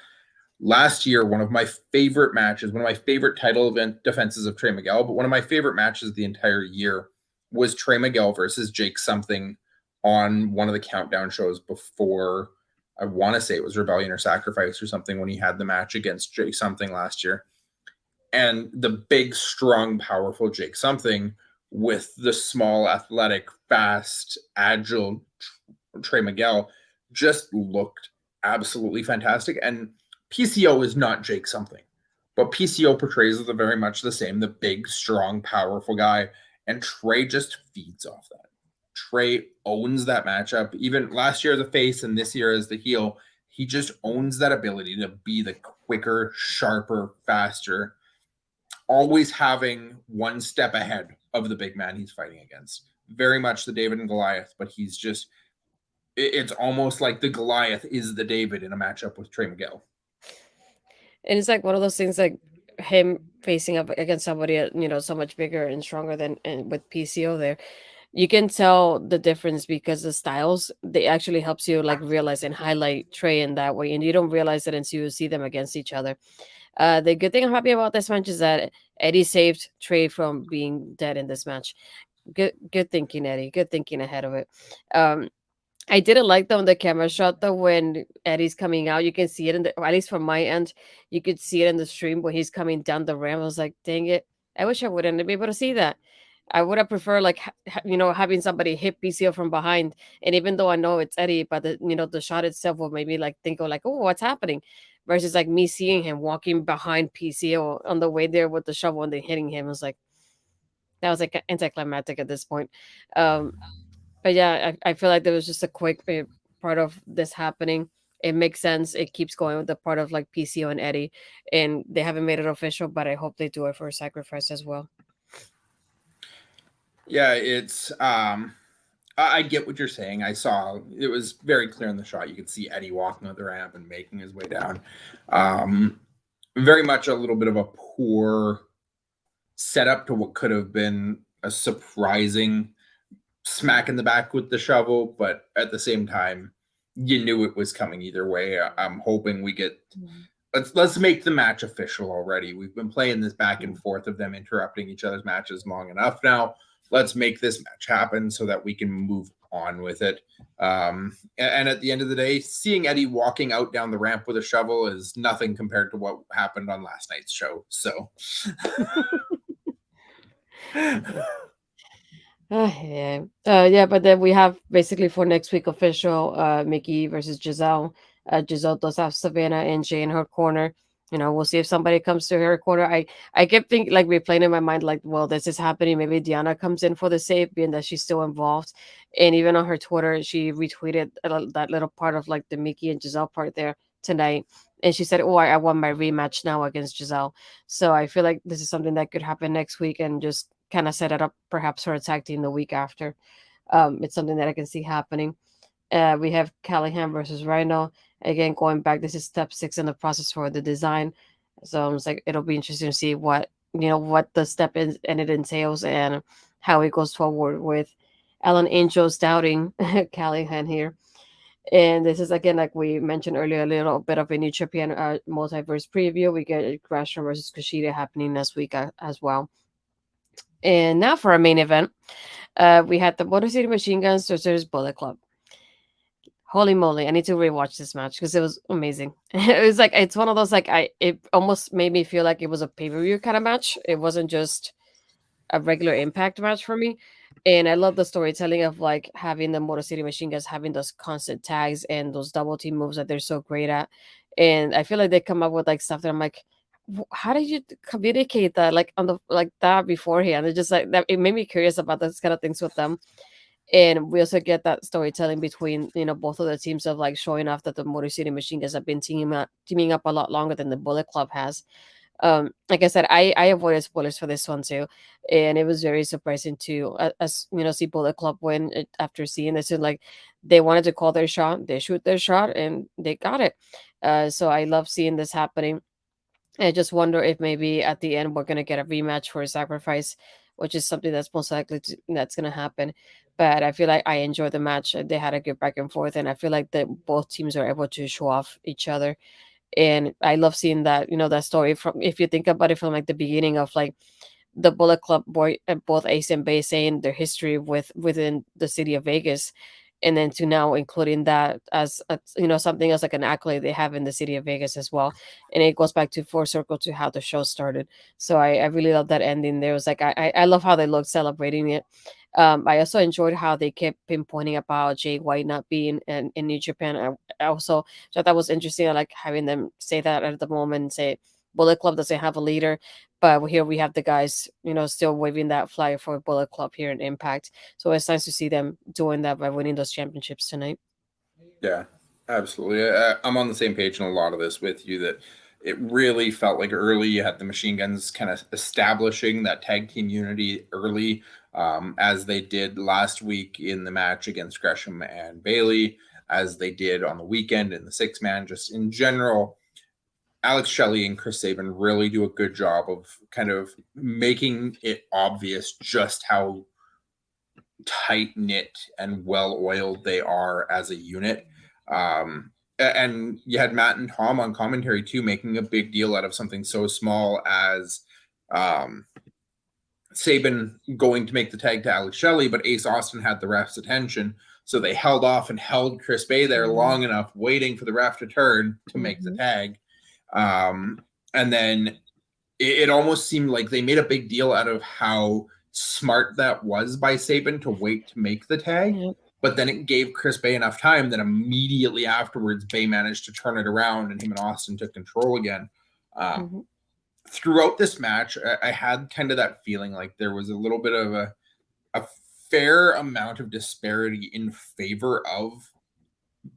Last year, one of my favorite matches, one of my favorite title event defenses of Trey Miguel, but one of my favorite matches the entire year was Trey Miguel versus Jake Something on one of the countdown shows before, I want to say it was Rebellion or Sacrifice or something, when he had the match against Jake Something last year. And the big, strong, powerful Jake Something with the small, athletic, fast, agile Trey Miguel just looked absolutely fantastic. And PCO is not Jake Something, but PCO portrays the very much the same, the big, strong, powerful guy. And Trey just feeds off that. Trey owns that matchup. Even last year as a face and this year as the heel, he just owns that ability to be the quicker, sharper, faster, always having one step ahead of the big man he's fighting against. Very much the David and Goliath, but he's just, it's almost like the Goliath is the David in a matchup with Trey Miguel. And it's like one of those things, like him facing up against somebody, so much bigger and stronger than, and with PCO there, you can tell the difference because the styles, they actually helps you like realize and highlight Trey in that way, and you don't realize it until you see them against each other. The good thing I'm happy about this match is that Eddie saved Trey from being dead in this match. Good thinking, Eddie. Good thinking ahead of it. I didn't like though on the camera shot though when Eddie's coming out. You can see it or at least from my end, you could see it in the stream when he's coming down the ramp. I was like, dang it! I wish I wouldn't be able to see that. I would have preferred like having somebody hit PCO from behind. And even though I know it's Eddie, but the shot itself will maybe like think of like, oh, what's happening, versus like me seeing him walking behind PCO on the way there with the shovel and then hitting him. I was like, that was like anticlimactic at this point. Um, but yeah, I feel like there was just a quick part of this happening. It makes sense. It keeps going with the part of like PCO and Eddie, and they haven't made it official, but I hope they do it for a sacrifice as well. Yeah, it's I get what you're saying. I saw it was very clear in the shot. You could see Eddie walking up the ramp and making his way down. Very much a little bit of a poor setup to what could have been a surprising smack in the back with the shovel, but at the same time, you knew it was coming either way. I'm hoping we get let's make the match official already. We've been playing this back and forth of them interrupting each other's matches long enough now. Let's make this match happen so that we can move on with it. And at the end of the day, seeing Eddie walking out down the ramp with a shovel is nothing compared to what happened on last night's show. So yeah, but then we have basically for next week official Mickey versus Giselle. Giselle does have Savannah and Jay in her corner. We'll see if somebody comes to her corner. I kept thinking, like, replaying in my mind, like, well, this is happening. Maybe Diana comes in for the save, being that she's still involved. And even on her Twitter, she retweeted that little part of like the Mickey and Giselle part there tonight. And she said, oh, I want my rematch now against Giselle. So I feel like this is something that could happen next week and just kind of set it up perhaps for a tag team the week after. It's something that I can see happening. We have Callahan versus Rhino. Again, going back, this is step 6 in the process for the design. So it's like it'll be interesting to see what the step is and it entails and how it goes forward with Alan Angel's doubting Callahan here. And this is again, like we mentioned earlier, a little bit of a New Japan multiverse preview. We get Gresham versus Kushida happening next week as well. And now for our main event, we had the Motor City Machine Guns versus Bullet Club. Holy moly, I need to rewatch this match because it was amazing. It was like, it's one of those, like, it almost made me feel like it was a pay-per-view kind of match. It wasn't just a regular Impact match for me. And I love the storytelling of like having the Motor City Machine Guns having those constant tags and those double team moves that they're so great at. And I feel like they come up with like stuff that I'm like, how did you communicate that like on the like that beforehand? It just like that, it made me curious about those kind of things with them. And we also get that storytelling between both of the teams of like showing off that the Motor City Machine Guns have been teaming up a lot longer than the Bullet Club has. Like I said, I avoided spoilers for this one too, and it was very surprising to see Bullet Club win after seeing this. And like they wanted to call their shot, they shoot their shot, and they got it. So I love seeing this happening. I just wonder if maybe at the end we're gonna get a rematch for a sacrifice which is something that's most likely that's going to happen. But I feel like I enjoyed the match. They had a good back and forth, and I feel like that both teams are able to show off each other. And I love seeing that, that story from, if you think about it, from like the beginning of like the Bullet Club boy, both Ace and Bay, saying their history within the city of Vegas, and then to now including that as something else, like an accolade they have in the city of Vegas as well. And it goes back to full circle to how the show started. So I really love that ending. There was like I love how they looked celebrating it. I also enjoyed how they kept pinpointing about Jay White not being in New Japan. I also thought that was interesting. I like having them say that at the moment, say Bullet Club doesn't have a leader, but here we have the guys, still waving that flag for Bullet Club here in Impact. So it's nice to see them doing that by winning those championships tonight. Yeah, absolutely. I'm on the same page in a lot of this with you, that it really felt like early you had the Machine Guns kind of establishing that tag team unity early, as they did last week in the match against Gresham and Bailey, as they did on the weekend in the 6-man. Just in general, Alex Shelley and Chris Sabin really do a good job of kind of making it obvious just how tight-knit and well-oiled they are as a unit. And you had Matt and Tom on commentary too, making a big deal out of something so small as Sabin going to make the tag to Alex Shelley, but Ace Austin had the ref's attention, so they held off and held Chris Bay there long enough, waiting for the ref to turn to make the tag. And then it almost seemed like they made a big deal out of how smart that was by Sabin to wait to make the tag. But then it gave Chris Bay enough time that immediately afterwards, Bay managed to turn it around and him and Austin took control again. Throughout this match, I had kind of that feeling like there was a little bit of a fair amount of disparity in favor of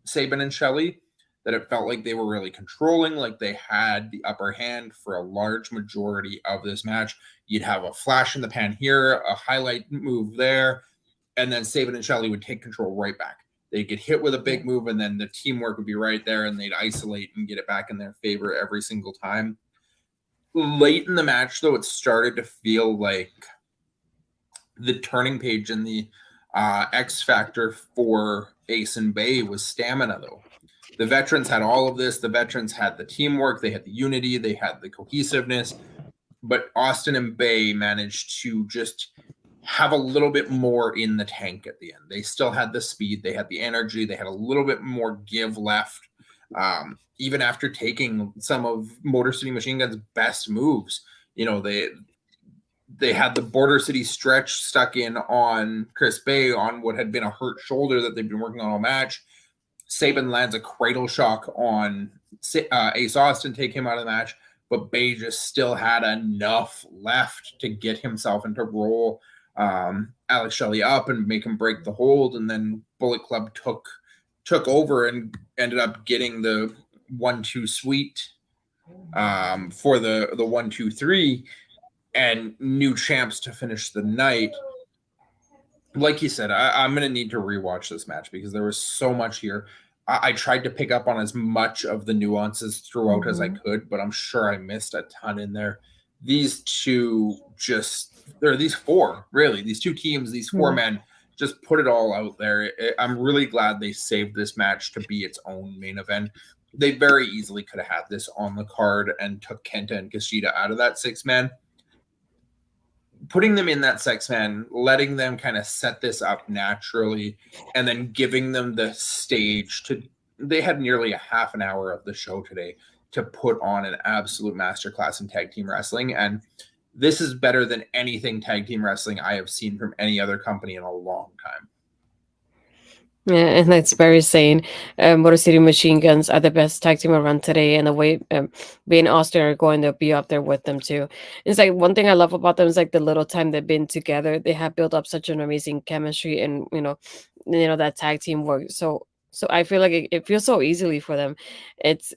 Sabin and Shelley, that it felt like they were really controlling, like they had the upper hand for a large majority of this match. You'd have a flash in the pan here, a highlight move there, and then Sabin and Shelley would take control right back. They'd get hit with a big move, and then the teamwork would be right there, and they'd isolate and get it back in their favor every single time. Late in the match, though, it started to feel like the turning page in the X factor for Ace and Bay was stamina, though. The veterans had all of this. The veterans had the teamwork. They had the unity. They had the cohesiveness. But Austin and Bay managed to just have a little bit more in the tank at the end. They still had the speed. They had the energy. They had a little bit more give left. Even after taking some of Motor City Machine Gun's best moves, they had the Border City stretch stuck in on Chris Bay on what had been a hurt shoulder that they've been working on all match. Sabin lands a cradle shock on Ace Austin, take him out of the match, but Bay just still had enough left to get himself into roll Alex Shelley up and make him break the hold, and then Bullet Club took over and ended up getting the 1-2 sweet for the 1-2-3 and new champs to finish the night. Like you said, I'm going to need to rewatch this match because there was so much here. I tried to pick up on as much of the nuances throughout as I could, but I'm sure I missed a ton in there. These two these two teams, these four men just put it all out there. I'm really glad they saved this match to be its own main event. They very easily could have had this on the card and took Kenta and Kushida out of that 6-man. Putting them in that 6-man, letting them kind of set this up naturally, and then giving them the stage they had nearly a half an hour of the show today to put on an absolute masterclass in tag team wrestling. And this is better than anything tag team wrestling I have seen from any other company in a long time. Yeah, and that's very sane. Motor City Machine Guns are the best tag team around today, and the way Bay and Austin are going to be up there with them too. It's like one thing I love about them is like the little time they've been together, they have built up such an amazing chemistry, and that tag team work. So I feel like it feels so easily for them. It's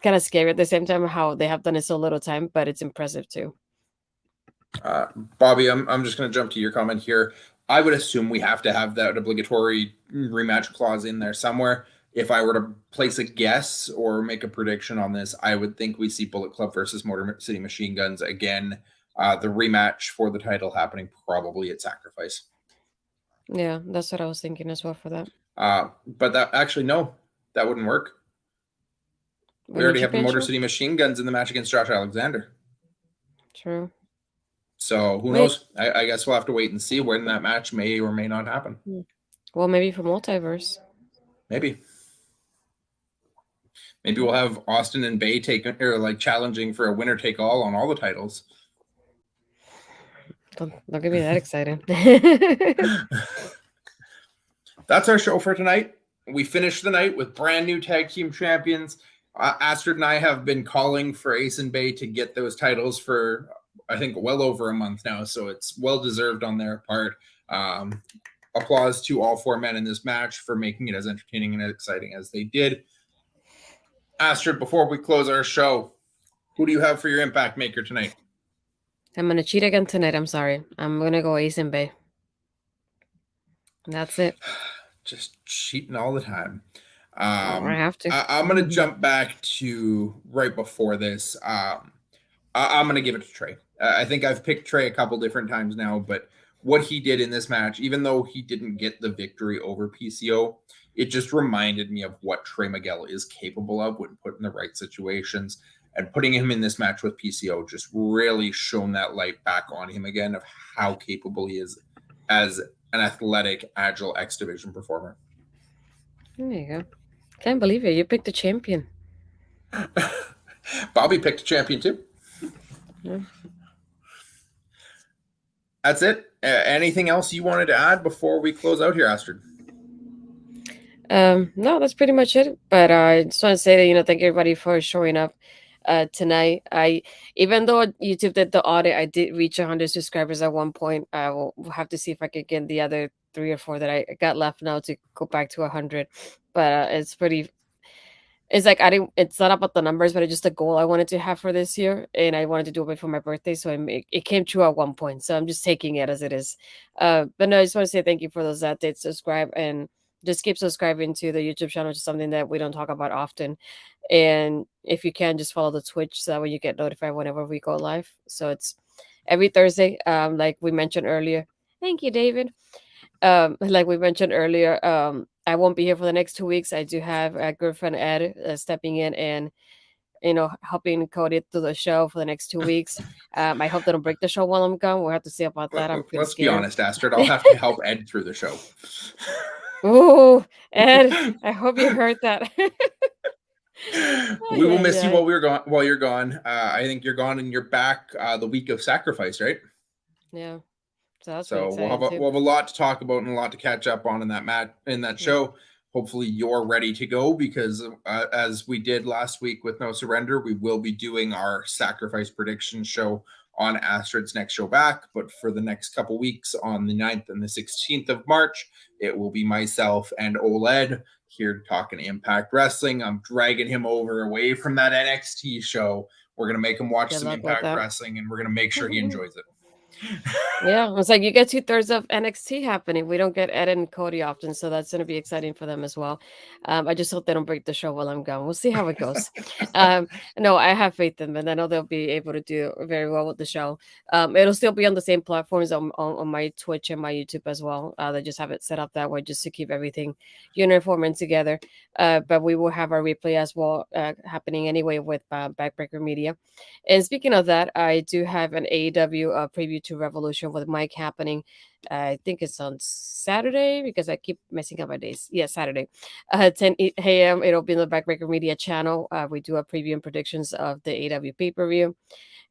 kind of scary at the same time how they have done it so little time, but it's impressive too. Bobby, I'm just going to jump to your comment here. I would assume we have to have that obligatory rematch clause in there somewhere. If I were to place a guess or make a prediction on this, I would think we see Bullet Club versus Motor City Machine Guns again the rematch for the title happening probably at Sacrifice. Yeah, that's what I was thinking as well for that. But that actually, no, that wouldn't work. We already have the Motor City Machine Guns in the match against Josh Alexander. True. So who knows? I guess we'll have to wait and see when that match may or may not happen. Well, maybe for Multiverse. Maybe we'll have Austin and Bay challenging for a winner take all on all the titles. Don't get me that excited. That's our show for tonight. We finished the night with brand new tag team champions. Astrid and I have been calling for Ace and Bay to get those titles for, I think, well over a month now. So it's well deserved on their part. Applause to all 4 men in this match for making it as entertaining and exciting as they did. Astrid, before we close our show, who do you have for your Impact Maker tonight? I'm going to cheat again tonight. I'm sorry. I'm going to go Ace and Bay. That's it. Just cheating all the time. I have to. I'm going to jump back to right before this. I'm going to give it to Trey. I think I've picked Trey a couple different times now, but what he did in this match, even though he didn't get the victory over PCO, it just reminded me of what Trey Miguel is capable of when put in the right situations. And putting him in this match with PCO just really shone that light back on him again of how capable he is as an athletic, agile X-Division performer. There you go. Can't believe it. You picked a champion. Bobby picked a champion too. Yeah. That's it. Anything else you wanted to add before we close out here, Astrid? No, that's pretty much it. But I just want to say that, thank everybody for showing up tonight. Even though YouTube did the audit, I did reach 100 subscribers at one point. I will have to see if I could get the other 3 or 4 that I got left now to go back to 100. But it's like it's not about the numbers, but it's just a goal I wanted to have for this year, and I wanted to do it for my birthday, so it came true at one point. So I'm just taking it as it is. But no, I just want to say thank you for those that did subscribe, and just keep subscribing to the YouTube channel, which is something that we don't talk about often. And if you can, just follow the Twitch so that way you get notified whenever we go live. So it's every Thursday, like we mentioned earlier. Thank you, David. Like we mentioned earlier, I won't be here for the next 2 weeks. I do have a girlfriend Ed stepping in and helping Cody through the show for the next 2 weeks. I hope they don't break the show while I'm gone. We'll have to see about that. I'm pretty Let's scared. be honest, Astrid. I'll have to help Ed through the show. Oh, Ed, I hope you heard that. We will miss you while you're gone. I think you're gone and you're back the week of Sacrifice, right? Yeah. So we'll have a lot to talk about and a lot to catch up on in that show. Hopefully you're ready to go because as we did last week with No Surrender, we will be doing our Sacrifice prediction show on Astrid's next show back. But for the next couple weeks on the 9th and the 16th of March, it will be myself and OLED here talking Impact Wrestling. I'm dragging him away from that NXT show. We're going to make him watch some Impact Wrestling, and we're going to make sure he enjoys it. Yeah, it's like you get 2/3 of NXT happening. We don't get Ed and Cody often, so that's going to be exciting for them as well. I just hope they don't break the show while I'm gone. We'll see how it goes. No, I have faith in them, and I know they'll be able to do very well with the show. It'll still be on the same platforms on my Twitch and my YouTube as well. They just have it set up that way just to keep everything uniform and together. But we will have our replay as well happening anyway with Backbreaker Media. And speaking of that, I do have an AEW preview to Revolution with Mike happening. I think it's on Saturday because I keep messing up my days. Yeah, Saturday, 10 a.m. It'll be in the Backbreaker Media channel. We do a preview and predictions of the AEW pay-per-view.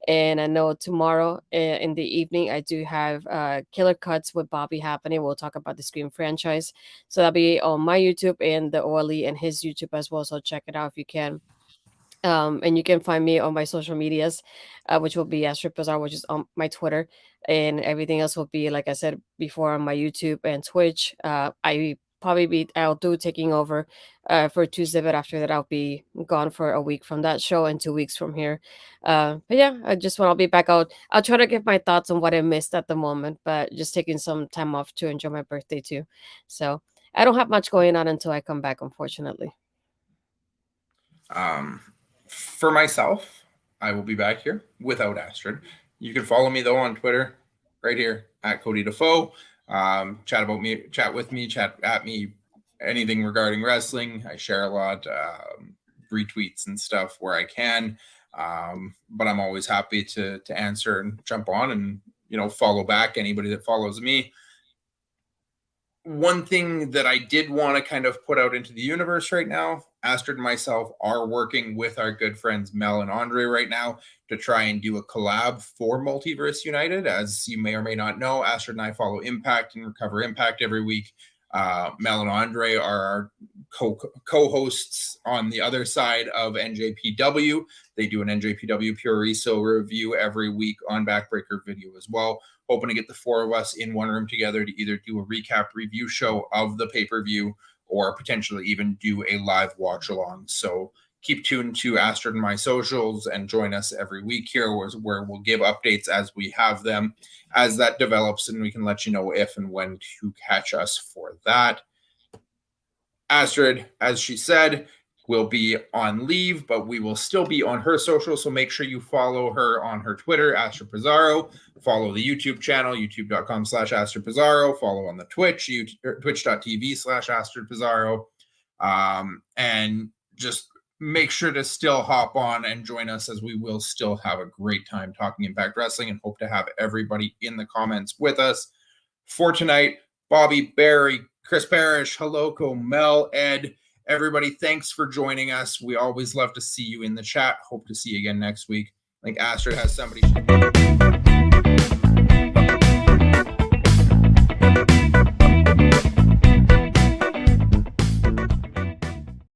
And I know tomorrow in the evening, I do have Killer Cuts with Bobby happening. We'll talk about the Scream franchise. So that'll be on my YouTube and the OLE and his YouTube as well. So check it out if you can. And you can find me on my social medias, which will be Astrid Bazaar, which is on my Twitter, and everything else will be, like I said before, on my YouTube and Twitch. I'll do taking over for Tuesday, but after that I'll be gone for a week from that show and 2 weeks from here. But yeah, I'll be back out. I'll try to give my thoughts on what I missed at the moment, but just taking some time off to enjoy my birthday too. So I don't have much going on until I come back, unfortunately. For myself, I will be back here without Astrid. You can follow me though on Twitter, right here at Cody Defoe. Chat with me, chat at me, anything regarding wrestling. I share a lot, retweets and stuff where I can. But I'm always happy to answer and jump on and follow back anybody that follows me. One thing that I did want to kind of put out into the universe right now, Astrid and myself are working with our good friends Mel and Andre right now to try and do a collab for Multiverse United. As you may or may not know, Astrid and I follow Impact and Recover Impact every week. Mel and Andre are our co-hosts on the other side of NJPW. They do an NJPW Pure Reso review every week on Backbreaker Video as well. Hoping to get the four of us in one room together to either do a recap review show of the pay-per-view or potentially even do a live watch along. So keep tuned to Astrid and my socials and join us every week here where we'll give updates as we have them, as that develops, and we can let you know if and when to catch us for that. Astrid, as she said, will be on leave, but we will still be on her social, so make sure you follow her on her Twitter, Astrid Pizarro. Follow the YouTube channel, youtube.com/Astrid Pizarro. Follow on the Twitch, twitch.tv/Astrid Pizarro. And just make sure to still hop on and join us, as we will still have a great time talking Impact Wrestling and hope to have everybody in the comments with us. For tonight, Bobby, Barry, Chris Parrish, Haloko, Mel, Ed, everybody, thanks for joining us. We always love to see you in the chat. Hope to see you again next week. I think Astrid has somebody.